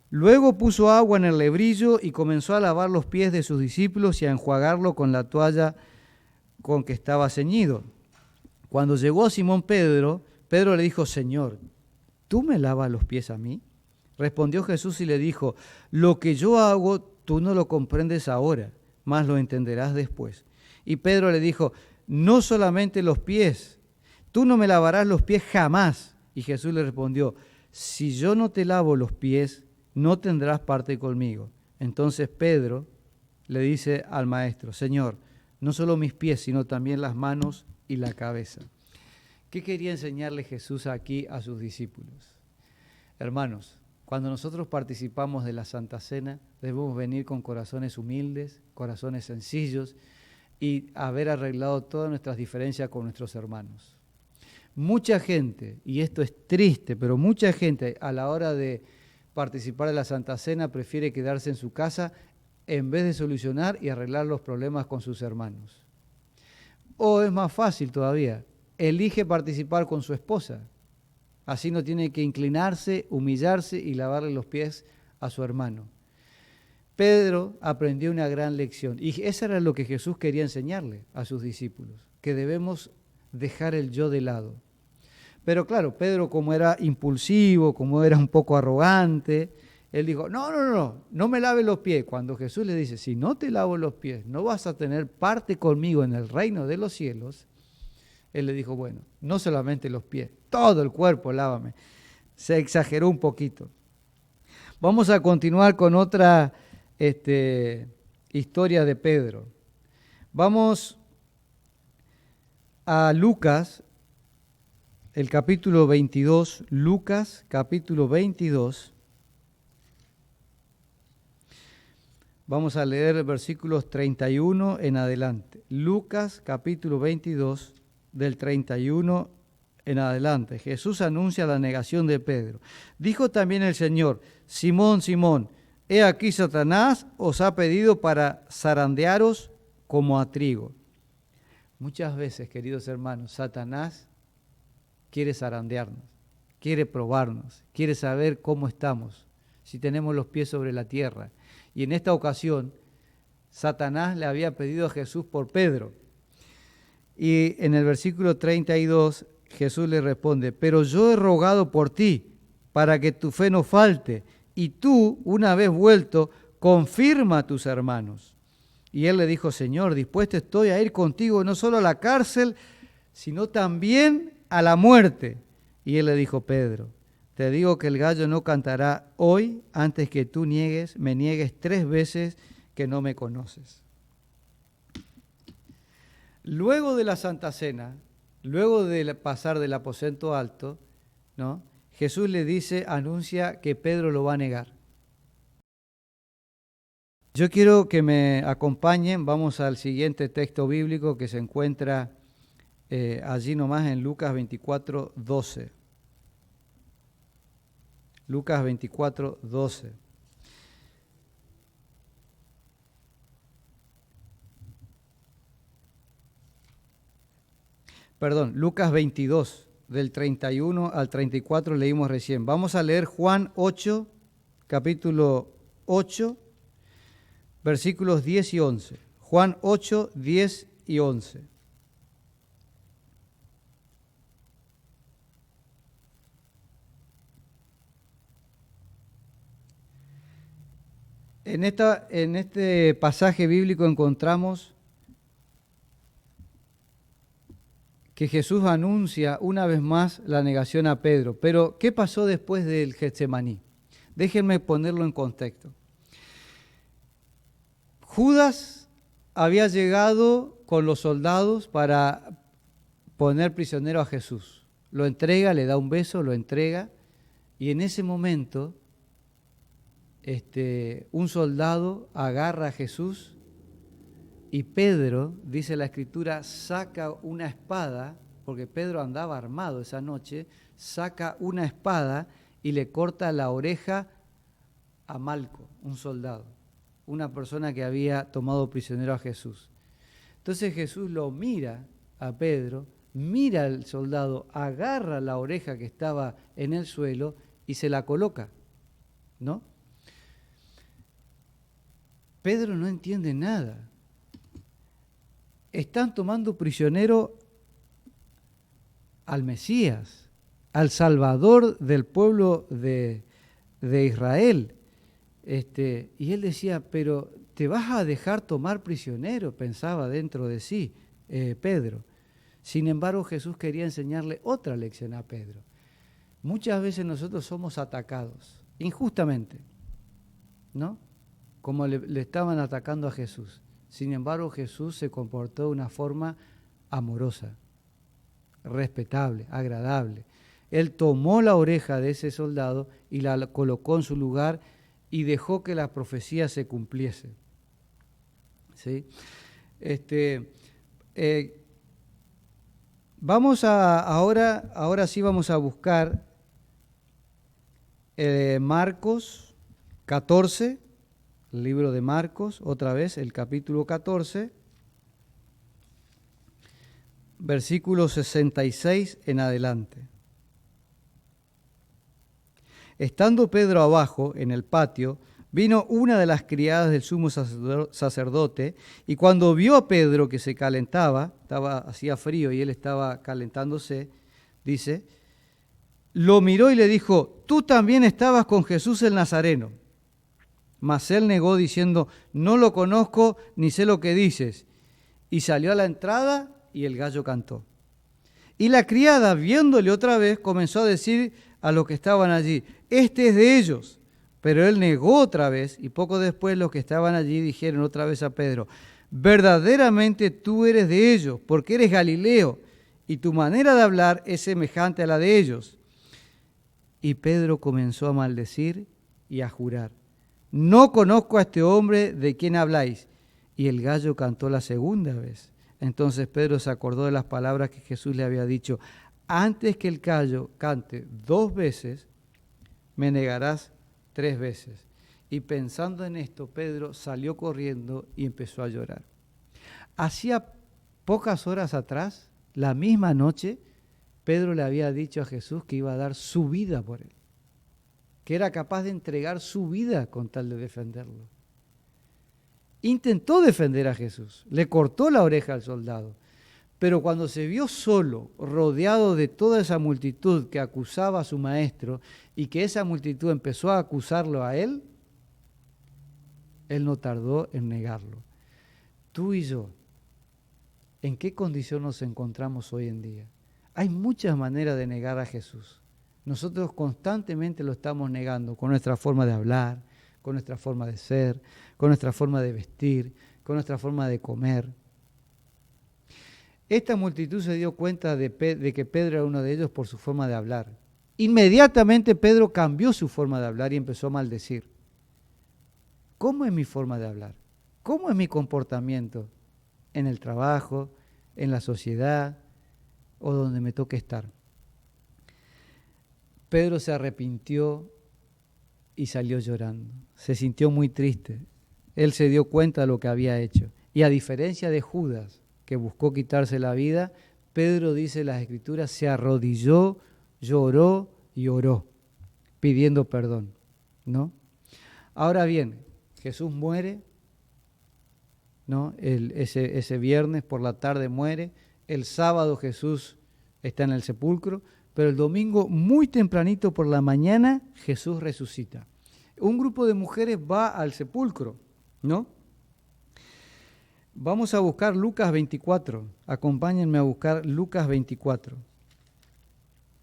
luego puso agua en el lebrillo y comenzó a lavar los pies de sus discípulos y a enjuagarlo con la toalla con que estaba ceñido. Cuando llegó Simón Pedro le dijo: Señor, ¿tú me lavas los pies a mí? Respondió Jesús y le dijo: lo que yo hago, tú no lo comprendes ahora, mas lo entenderás después. Y Pedro le dijo, no solamente los pies, tú no me lavarás los pies jamás. Y Jesús le respondió, si yo no te lavo los pies, no tendrás parte conmigo. Entonces Pedro le dice al maestro, Señor, no solo mis pies, sino también las manos y la cabeza. ¿Qué quería enseñarle Jesús aquí a sus discípulos? Hermanos, cuando nosotros participamos de la Santa Cena, debemos venir con corazones humildes, corazones sencillos y haber arreglado todas nuestras diferencias con nuestros hermanos. Mucha gente, y esto es triste, pero mucha gente a la hora de participar de la Santa Cena prefiere quedarse en su casa en vez de solucionar y arreglar los problemas con sus hermanos. O es más fácil todavía, elige participar con su esposa. Así no tiene que inclinarse, humillarse y lavarle los pies a su hermano. Pedro aprendió una gran lección y eso era lo que Jesús quería enseñarle a sus discípulos, que debemos dejar el yo de lado. Pero claro, Pedro como era impulsivo, como era un poco arrogante, él dijo, no me laves los pies. Cuando Jesús le dice, si no te lavo los pies, no vas a tener parte conmigo en el reino de los cielos, él le dijo, bueno, no solamente los pies, todo el cuerpo lávame. Se exageró un poquito. Vamos a continuar con otra historia de Pedro. Vamos a Lucas, el capítulo 22, Lucas capítulo 22. Vamos a leer versículos 31 en adelante. Lucas capítulo 22, del 31 en adelante. Jesús anuncia la negación de Pedro. Dijo también el Señor, Simón, Simón, he aquí Satanás os ha pedido para zarandearos como a trigo. Muchas veces, queridos hermanos, Satanás quiere zarandearnos, quiere probarnos, quiere saber cómo estamos, si tenemos los pies sobre la tierra. Y en esta ocasión, Satanás le había pedido a Jesús por Pedro. Y en el versículo 32, Jesús le responde, pero yo he rogado por ti, para que tu fe no falte, y tú, una vez vuelto, confirma a tus hermanos. Y él le dijo, Señor, dispuesto estoy a ir contigo no solo a la cárcel, sino también a la muerte. Y él le dijo, Pedro, te digo que el gallo no cantará hoy antes que tú me niegues 3 veces que no me conoces. Luego de la Santa Cena, luego de pasar del aposento alto, ¿no? Jesús le dice, anuncia que Pedro lo va a negar. Yo quiero que me acompañen, vamos al siguiente texto bíblico que se encuentra allí nomás en Lucas 24, 12. Lucas 24, 12. Perdón, Lucas 22, del 31 al 34 leímos recién. Vamos a leer Juan 8, capítulo 8, versículos 10 y 11. Juan 8, 10 y 11. En este pasaje bíblico encontramos que Jesús anuncia una vez más la negación a Pedro. Pero, ¿qué pasó después del Getsemaní? Déjenme ponerlo en contexto. Judas había llegado con los soldados para poner prisionero a Jesús. Lo entrega, le da un beso, lo entrega, y en ese momento un soldado agarra a Jesús y Pedro, dice la Escritura, saca una espada, porque Pedro andaba armado esa noche, saca una espada y le corta la oreja a Malco, un soldado, una persona que había tomado prisionero a Jesús. Entonces Jesús lo mira a Pedro, mira al soldado, agarra la oreja que estaba en el suelo y se la coloca, ¿no? Pedro no entiende nada. Están tomando prisionero al Mesías, al Salvador del pueblo de Israel. Y él decía, pero ¿te vas a dejar tomar prisionero? Pensaba dentro de sí Pedro. Sin embargo, Jesús quería enseñarle otra lección a Pedro. Muchas veces nosotros somos atacados, injustamente, ¿no? Como le estaban atacando a Jesús. Sin embargo, Jesús se comportó de una forma amorosa, respetable, agradable. Él tomó la oreja de ese soldado y la colocó en su lugar y dejó que la profecía se cumpliese. ¿Sí? Ahora sí vamos a buscar Marcos 14, el libro de Marcos, otra vez, el capítulo 14, versículo 66 en adelante. Estando Pedro abajo, en el patio, vino una de las criadas del sumo sacerdote, y cuando vio a Pedro que se calentaba, hacía frío y él estaba calentándose, dice, lo miró y le dijo, tú también estabas con Jesús el Nazareno. Mas él negó diciendo, no lo conozco ni sé lo que dices. Y salió a la entrada y el gallo cantó. Y la criada, viéndole otra vez, comenzó a decir a los que estaban allí, este es de ellos. Pero él negó otra vez, y poco después los que estaban allí dijeron otra vez a Pedro, verdaderamente tú eres de ellos, porque eres Galileo, y tu manera de hablar es semejante a la de ellos. Y Pedro comenzó a maldecir y a jurar, no conozco a este hombre de quien habláis. Y el gallo cantó la segunda vez. Entonces Pedro se acordó de las palabras que Jesús le había dicho, antes que el gallo cante 2 veces, me negarás 3 veces. Y pensando en esto, Pedro salió corriendo y empezó a llorar. Hacía pocas horas atrás, la misma noche, Pedro le había dicho a Jesús que iba a dar su vida por él, que era capaz de entregar su vida con tal de defenderlo. Intentó defender a Jesús, le cortó la oreja al soldado, pero cuando se vio solo, rodeado de toda esa multitud que acusaba a su maestro y que esa multitud empezó a acusarlo a él no tardó en negarlo. Tú y yo, ¿en qué condición nos encontramos hoy en día? Hay muchas maneras de negar a Jesús. Nosotros constantemente lo estamos negando con nuestra forma de hablar, con nuestra forma de ser, con nuestra forma de vestir, con nuestra forma de comer. Esta multitud se dio cuenta de que Pedro era uno de ellos por su forma de hablar. Inmediatamente Pedro cambió su forma de hablar y empezó a maldecir. ¿Cómo es mi forma de hablar? ¿Cómo es mi comportamiento en el trabajo, en la sociedad o donde me toque estar? Pedro se arrepintió y salió llorando. Se sintió muy triste. Él se dio cuenta de lo que había hecho. Y a diferencia de Judas, que buscó quitarse la vida, Pedro, dice las Escrituras, se arrodilló, lloró y oró, pidiendo perdón, ¿no? Ahora bien, Jesús muere, ¿no? Ese viernes por la tarde muere, el sábado Jesús está en el sepulcro, pero el domingo muy tempranito por la mañana Jesús resucita. Un grupo de mujeres va al sepulcro, ¿no? Vamos a buscar Lucas 24, acompáñenme a buscar Lucas 24,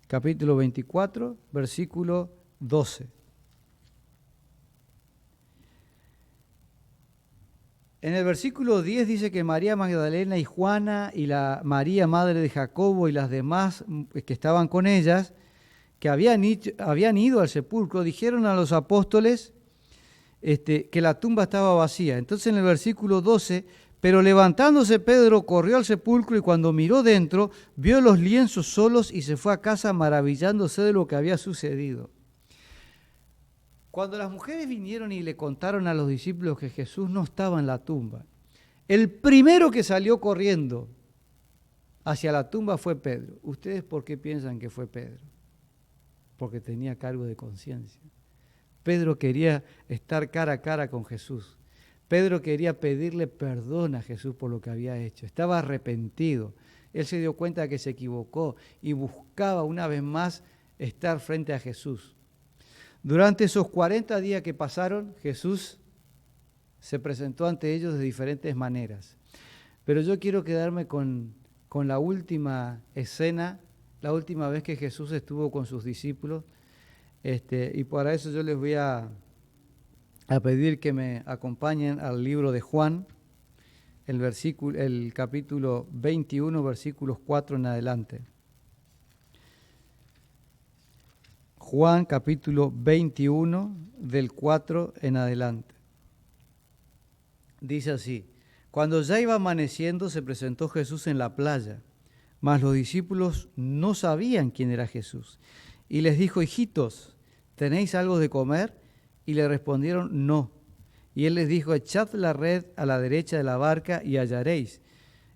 capítulo 24, versículo 12. En el versículo 10 dice que María Magdalena y Juana y la María, madre de Jacobo, y las demás que estaban con ellas, que habían ido al sepulcro, dijeron a los apóstoles que la tumba estaba vacía. Entonces en el versículo 12, pero levantándose Pedro corrió al sepulcro y cuando miró dentro, vio los lienzos solos y se fue a casa maravillándose de lo que había sucedido. Cuando las mujeres vinieron y le contaron a los discípulos que Jesús no estaba en la tumba, el primero que salió corriendo hacia la tumba fue Pedro. ¿Ustedes por qué piensan que fue Pedro? Porque tenía cargo de conciencia. Pedro quería estar cara a cara con Jesús. Pedro quería pedirle perdón a Jesús por lo que había hecho. Estaba arrepentido. Él se dio cuenta de que se equivocó y buscaba una vez más estar frente a Jesús. Durante esos 40 días que pasaron, Jesús se presentó ante ellos de diferentes maneras. Pero yo quiero quedarme con la última escena, la última vez que Jesús estuvo con sus discípulos. Y para eso yo les voy a pedir que me acompañen al libro de Juan, el capítulo 21, versículos 4 en adelante. Juan capítulo 21, del 4 en adelante. Dice así: Cuando ya iba amaneciendo, se presentó Jesús en la playa, mas los discípulos no sabían quién era Jesús. Y les dijo: hijitos, ¿tenéis algo de comer? Y le respondieron: no. Y él les dijo: echad la red a la derecha de la barca y hallaréis.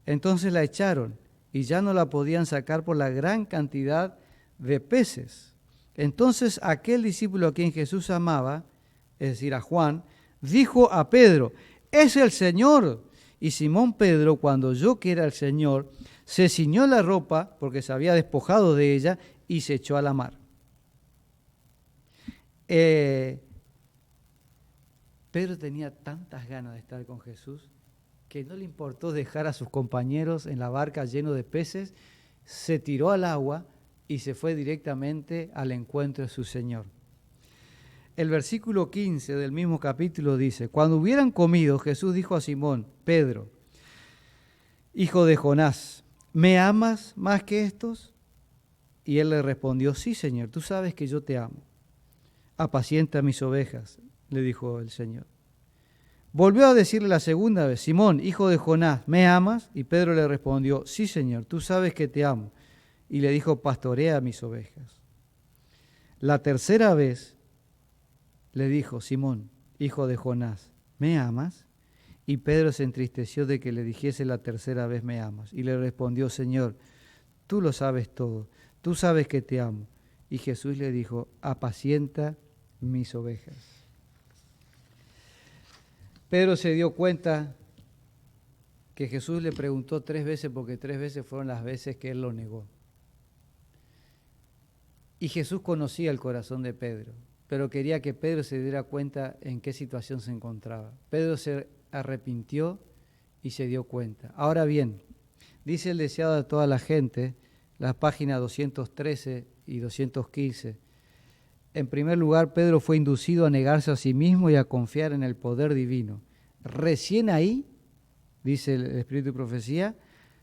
Entonces la echaron, y ya no la podían sacar por la gran cantidad de peces. Entonces aquel discípulo a quien Jesús amaba, es decir, a Juan, dijo a Pedro: ¡es el Señor! Y Simón Pedro, cuando oyó que era el Señor, se ciñó la ropa, porque se había despojado de ella, y se echó a la mar. Pedro tenía tantas ganas de estar con Jesús que no le importó dejar a sus compañeros en la barca lleno de peces, se tiró al agua y se fue directamente al encuentro de su Señor. El versículo 15 del mismo capítulo dice: cuando hubieran comido, Jesús dijo a Simón: Pedro, hijo de Jonás, ¿me amas más que estos? Y él le respondió: sí, Señor, tú sabes que yo te amo. Apacienta mis ovejas, le dijo el Señor. Volvió a decirle la segunda vez: Simón, hijo de Jonás, ¿me amas? Y Pedro le respondió: sí, Señor, tú sabes que te amo. Y le dijo: pastorea mis ovejas. La tercera vez le dijo: Simón, hijo de Jonás, ¿me amas? Y Pedro se entristeció de que le dijese la tercera vez: ¿me amas? Y le respondió: Señor, tú lo sabes todo, tú sabes que te amo. Y Jesús le dijo: apacienta mis ovejas. Pedro se dio cuenta que Jesús le preguntó 3 veces, porque 3 veces fueron las veces que él lo negó. Y Jesús conocía el corazón de Pedro, pero quería que Pedro se diera cuenta en qué situación se encontraba. Pedro se arrepintió y se dio cuenta. Ahora bien, dice el deseado de toda la gente, las páginas 213 y 215, en primer lugar, Pedro fue inducido a negarse a sí mismo y a confiar en el poder divino. Recién ahí, dice el Espíritu de Profecía,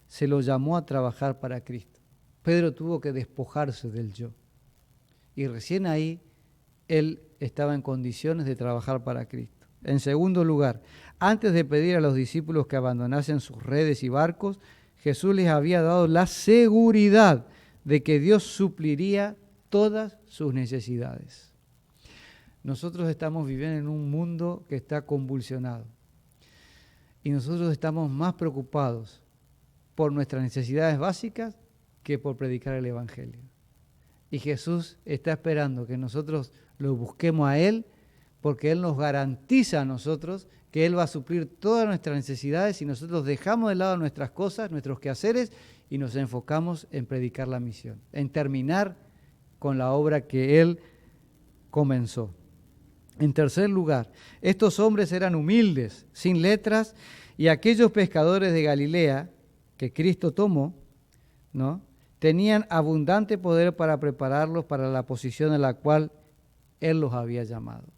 se lo llamó a trabajar para Cristo. Pedro tuvo que despojarse del yo. Y recién ahí él estaba en condiciones de trabajar para Cristo. En segundo lugar, antes de pedir a los discípulos que abandonasen sus redes y barcos, Jesús les había dado la seguridad de que Dios supliría todas sus necesidades. Nosotros estamos viviendo en un mundo que está convulsionado y nosotros estamos más preocupados por nuestras necesidades básicas que por predicar el Evangelio. Y Jesús está esperando que nosotros lo busquemos a Él, porque Él nos garantiza a nosotros que Él va a suplir todas nuestras necesidades si nosotros dejamos de lado nuestras cosas, nuestros quehaceres, y nos enfocamos en predicar la misión, en terminar con la obra que Él comenzó. En tercer lugar, estos hombres eran humildes, sin letras, y aquellos pescadores de Galilea que Cristo tomó, ¿no?, tenían abundante poder para prepararlos para la posición a la cual Él los había llamado.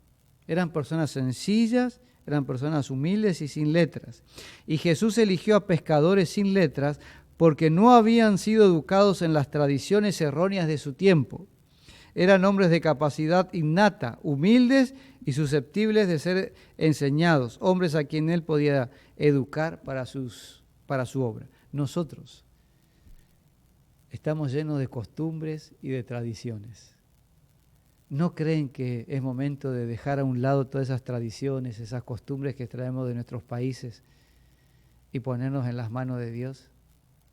Eran personas sencillas, eran personas humildes y sin letras. Y Jesús eligió a pescadores sin letras porque no habían sido educados en las tradiciones erróneas de su tiempo. Eran hombres de capacidad innata, humildes y susceptibles de ser enseñados, hombres a quien Él podía educar para su obra. Nosotros estamos llenos de costumbres y de tradiciones. ¿No creen que es momento de dejar a un lado todas esas tradiciones, esas costumbres que traemos de nuestros países y ponernos en las manos de Dios?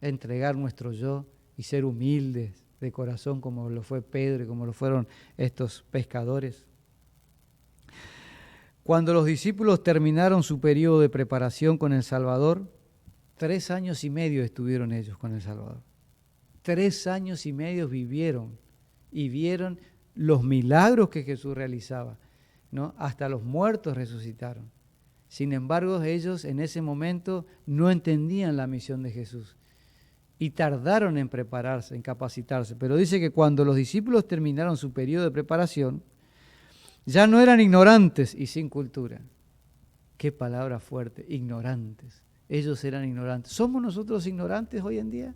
Entregar nuestro yo y ser humildes de corazón como lo fue Pedro y como lo fueron estos pescadores. Cuando los discípulos terminaron su periodo de preparación con el Salvador, 3 años y medio estuvieron ellos con el Salvador. 3 años y medio vivieron y vieron los milagros que Jesús realizaba, ¿no? Hasta los muertos resucitaron. Sin embargo, ellos en ese momento no entendían la misión de Jesús y tardaron en prepararse, en capacitarse. Pero dice que cuando los discípulos terminaron su periodo de preparación, ya no eran ignorantes y sin cultura. Qué palabra fuerte, ignorantes. Ellos eran ignorantes. ¿Somos nosotros ignorantes hoy en día?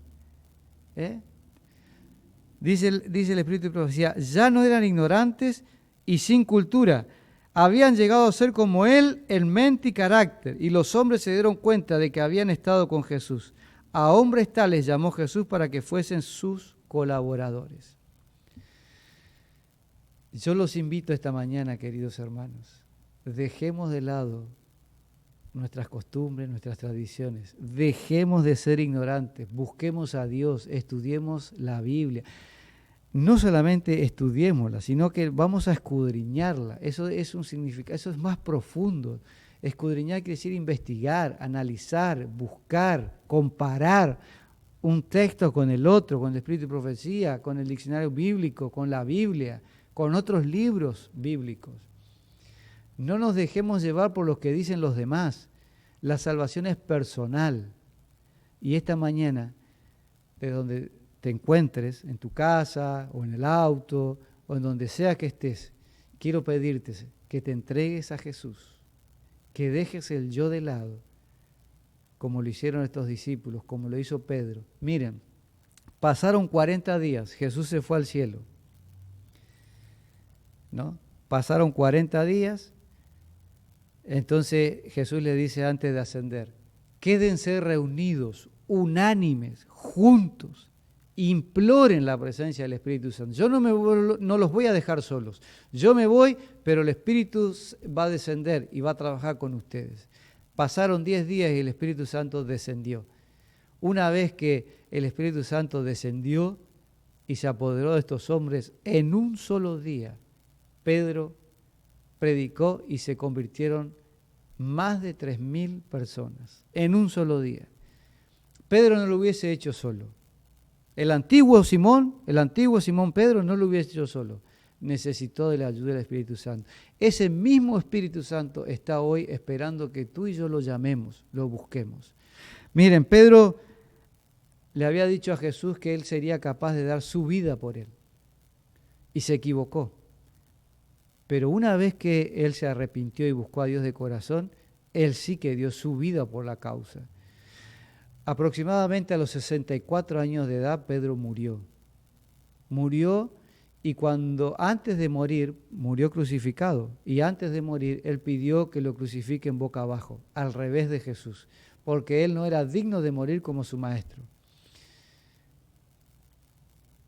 Dice el Espíritu de Profecía, ya no eran ignorantes y sin cultura. Habían llegado a ser como Él en mente y carácter, y los hombres se dieron cuenta de que habían estado con Jesús. A hombres tales llamó Jesús para que fuesen sus colaboradores. Yo los invito esta mañana, queridos hermanos, dejemos de lado nuestras costumbres, nuestras tradiciones. Dejemos de ser ignorantes, busquemos a Dios, estudiemos la Biblia. No solamente estudiémosla, sino que vamos a escudriñarla. Eso es un significado, eso es más profundo. Escudriñar quiere decir investigar, analizar, buscar, comparar un texto con el otro, con el Espíritu de Profecía, con el diccionario bíblico, con la Biblia, con otros libros bíblicos. No nos dejemos llevar por lo que dicen los demás. La salvación es personal. Y esta mañana, de donde te encuentres, en tu casa o en el auto o en donde sea que estés, quiero pedirte que te entregues a Jesús, que dejes el yo de lado, como lo hicieron estos discípulos, como lo hizo Pedro. Miren, pasaron 40 días, Jesús se fue al cielo, ¿no? Pasaron 40 días, entonces Jesús le dice antes de ascender, quédense reunidos, unánimes, juntos, imploren la presencia del Espíritu Santo. Yo no los voy a dejar solos. Yo me voy, pero el Espíritu va a descender y va a trabajar con ustedes. Pasaron 10 días y el Espíritu Santo descendió. Una vez que el Espíritu Santo descendió y se apoderó de estos hombres, en un solo día, Pedro predicó y se convirtieron más de 3.000 personas. En un solo día. Pedro no lo hubiese hecho solo. El antiguo Simón Pedro no lo hubiese hecho solo. Necesitó de la ayuda del Espíritu Santo. Ese mismo Espíritu Santo está hoy esperando que tú y yo lo llamemos, lo busquemos. Miren, Pedro le había dicho a Jesús que él sería capaz de dar su vida por él. Y se equivocó. Pero una vez que él se arrepintió y buscó a Dios de corazón, él sí que dio su vida por la causa. Aproximadamente a los 64 años de edad, Pedro murió. Murió y antes de morir, murió crucificado. Y antes de morir, él pidió que lo crucifiquen boca abajo, al revés de Jesús, porque él no era digno de morir como su maestro.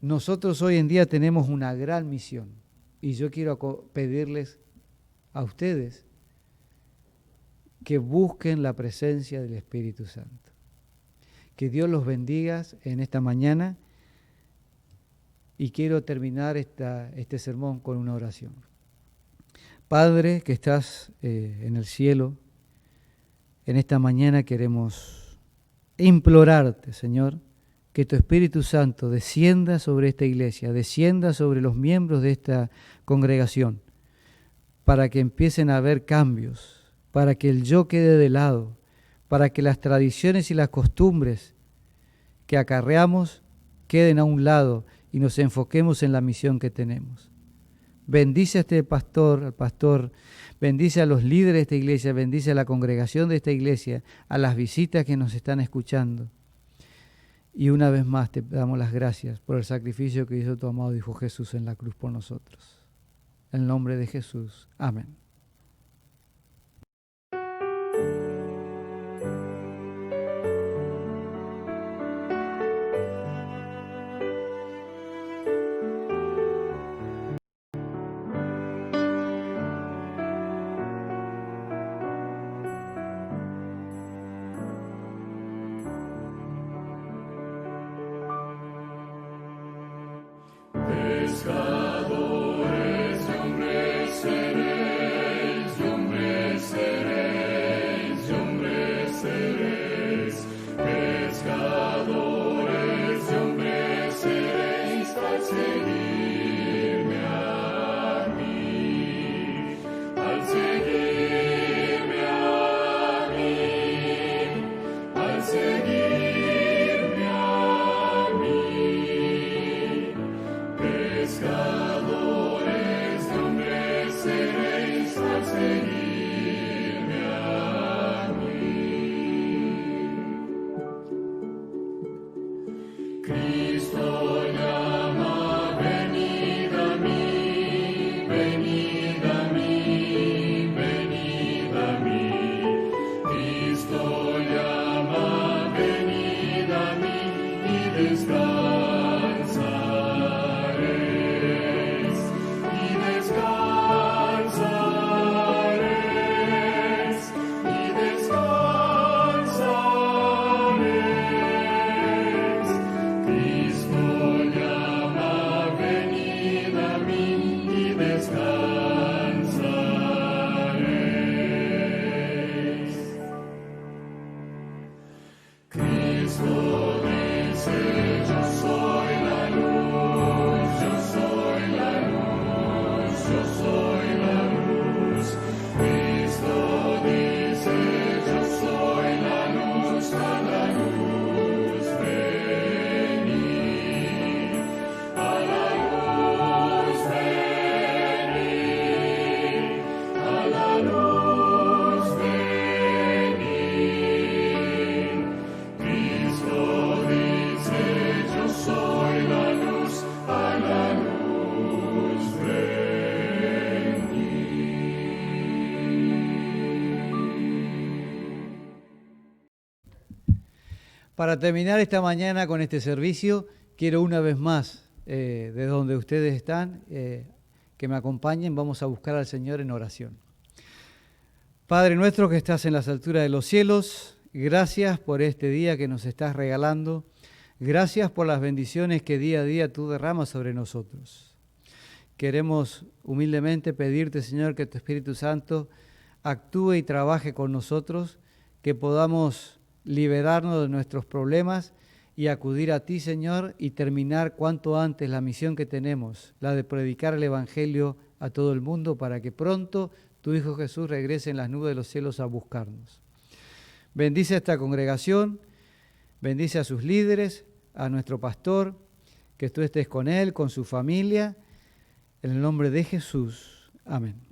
Nosotros hoy en día tenemos una gran misión y yo quiero pedirles a ustedes que busquen la presencia del Espíritu Santo. Que Dios los bendiga en esta mañana y quiero terminar este sermón con una oración. Padre que estás en el cielo, en esta mañana queremos implorarte, Señor, que tu Espíritu Santo descienda sobre esta iglesia, descienda sobre los miembros de esta congregación, para que empiecen a haber cambios, para que el yo quede de lado, para que las tradiciones y las costumbres que acarreamos queden a un lado y nos enfoquemos en la misión que tenemos. Bendice a este pastor, al pastor, bendice a los líderes de esta iglesia, bendice a la congregación de esta iglesia, a las visitas que nos están escuchando. Y una vez más te damos las gracias por el sacrificio que hizo tu amado Hijo Jesús en la cruz por nosotros. En el nombre de Jesús. Amén. Pescadores de hombres seréis, de hombres seréis, de hombres seréis. Pescadores de hombres seréis, al seguirme a pescadores de hombres seréis al seguirme a mí. Cristo llama, venid a mí, venid a mí, venid a mí. Cristo llama, venid a mí y descansaréis, y descansaréis, y descansaréis. Cristo llama, venid a mí y descansaréis. Cristo dice, yo soy la luz, yo soy la luz, yo soy la luz. Cristo dice, yo soy la luz, a la luz venid, a la luz venid, a la luz venid. Cristo dice, yo soy la luz, a la luz venid. Para terminar esta mañana con este servicio, quiero una vez más, de donde ustedes están, que me acompañen. Vamos a buscar al Señor en oración. Padre nuestro que estás en las alturas de los cielos, gracias por este día que nos estás regalando. Gracias por las bendiciones que día a día tú derramas sobre nosotros. Queremos humildemente pedirte, Señor, que tu Espíritu Santo actúe y trabaje con nosotros, que podamos liberarnos de nuestros problemas y acudir a ti, Señor, y terminar cuanto antes la misión que tenemos, la de predicar el Evangelio a todo el mundo para que pronto tu Hijo Jesús regrese en las nubes de los cielos a buscarnos. Bendice a esta congregación, bendice a sus líderes, a nuestro pastor, que tú estés con él, con su familia, en el nombre de Jesús. Amén.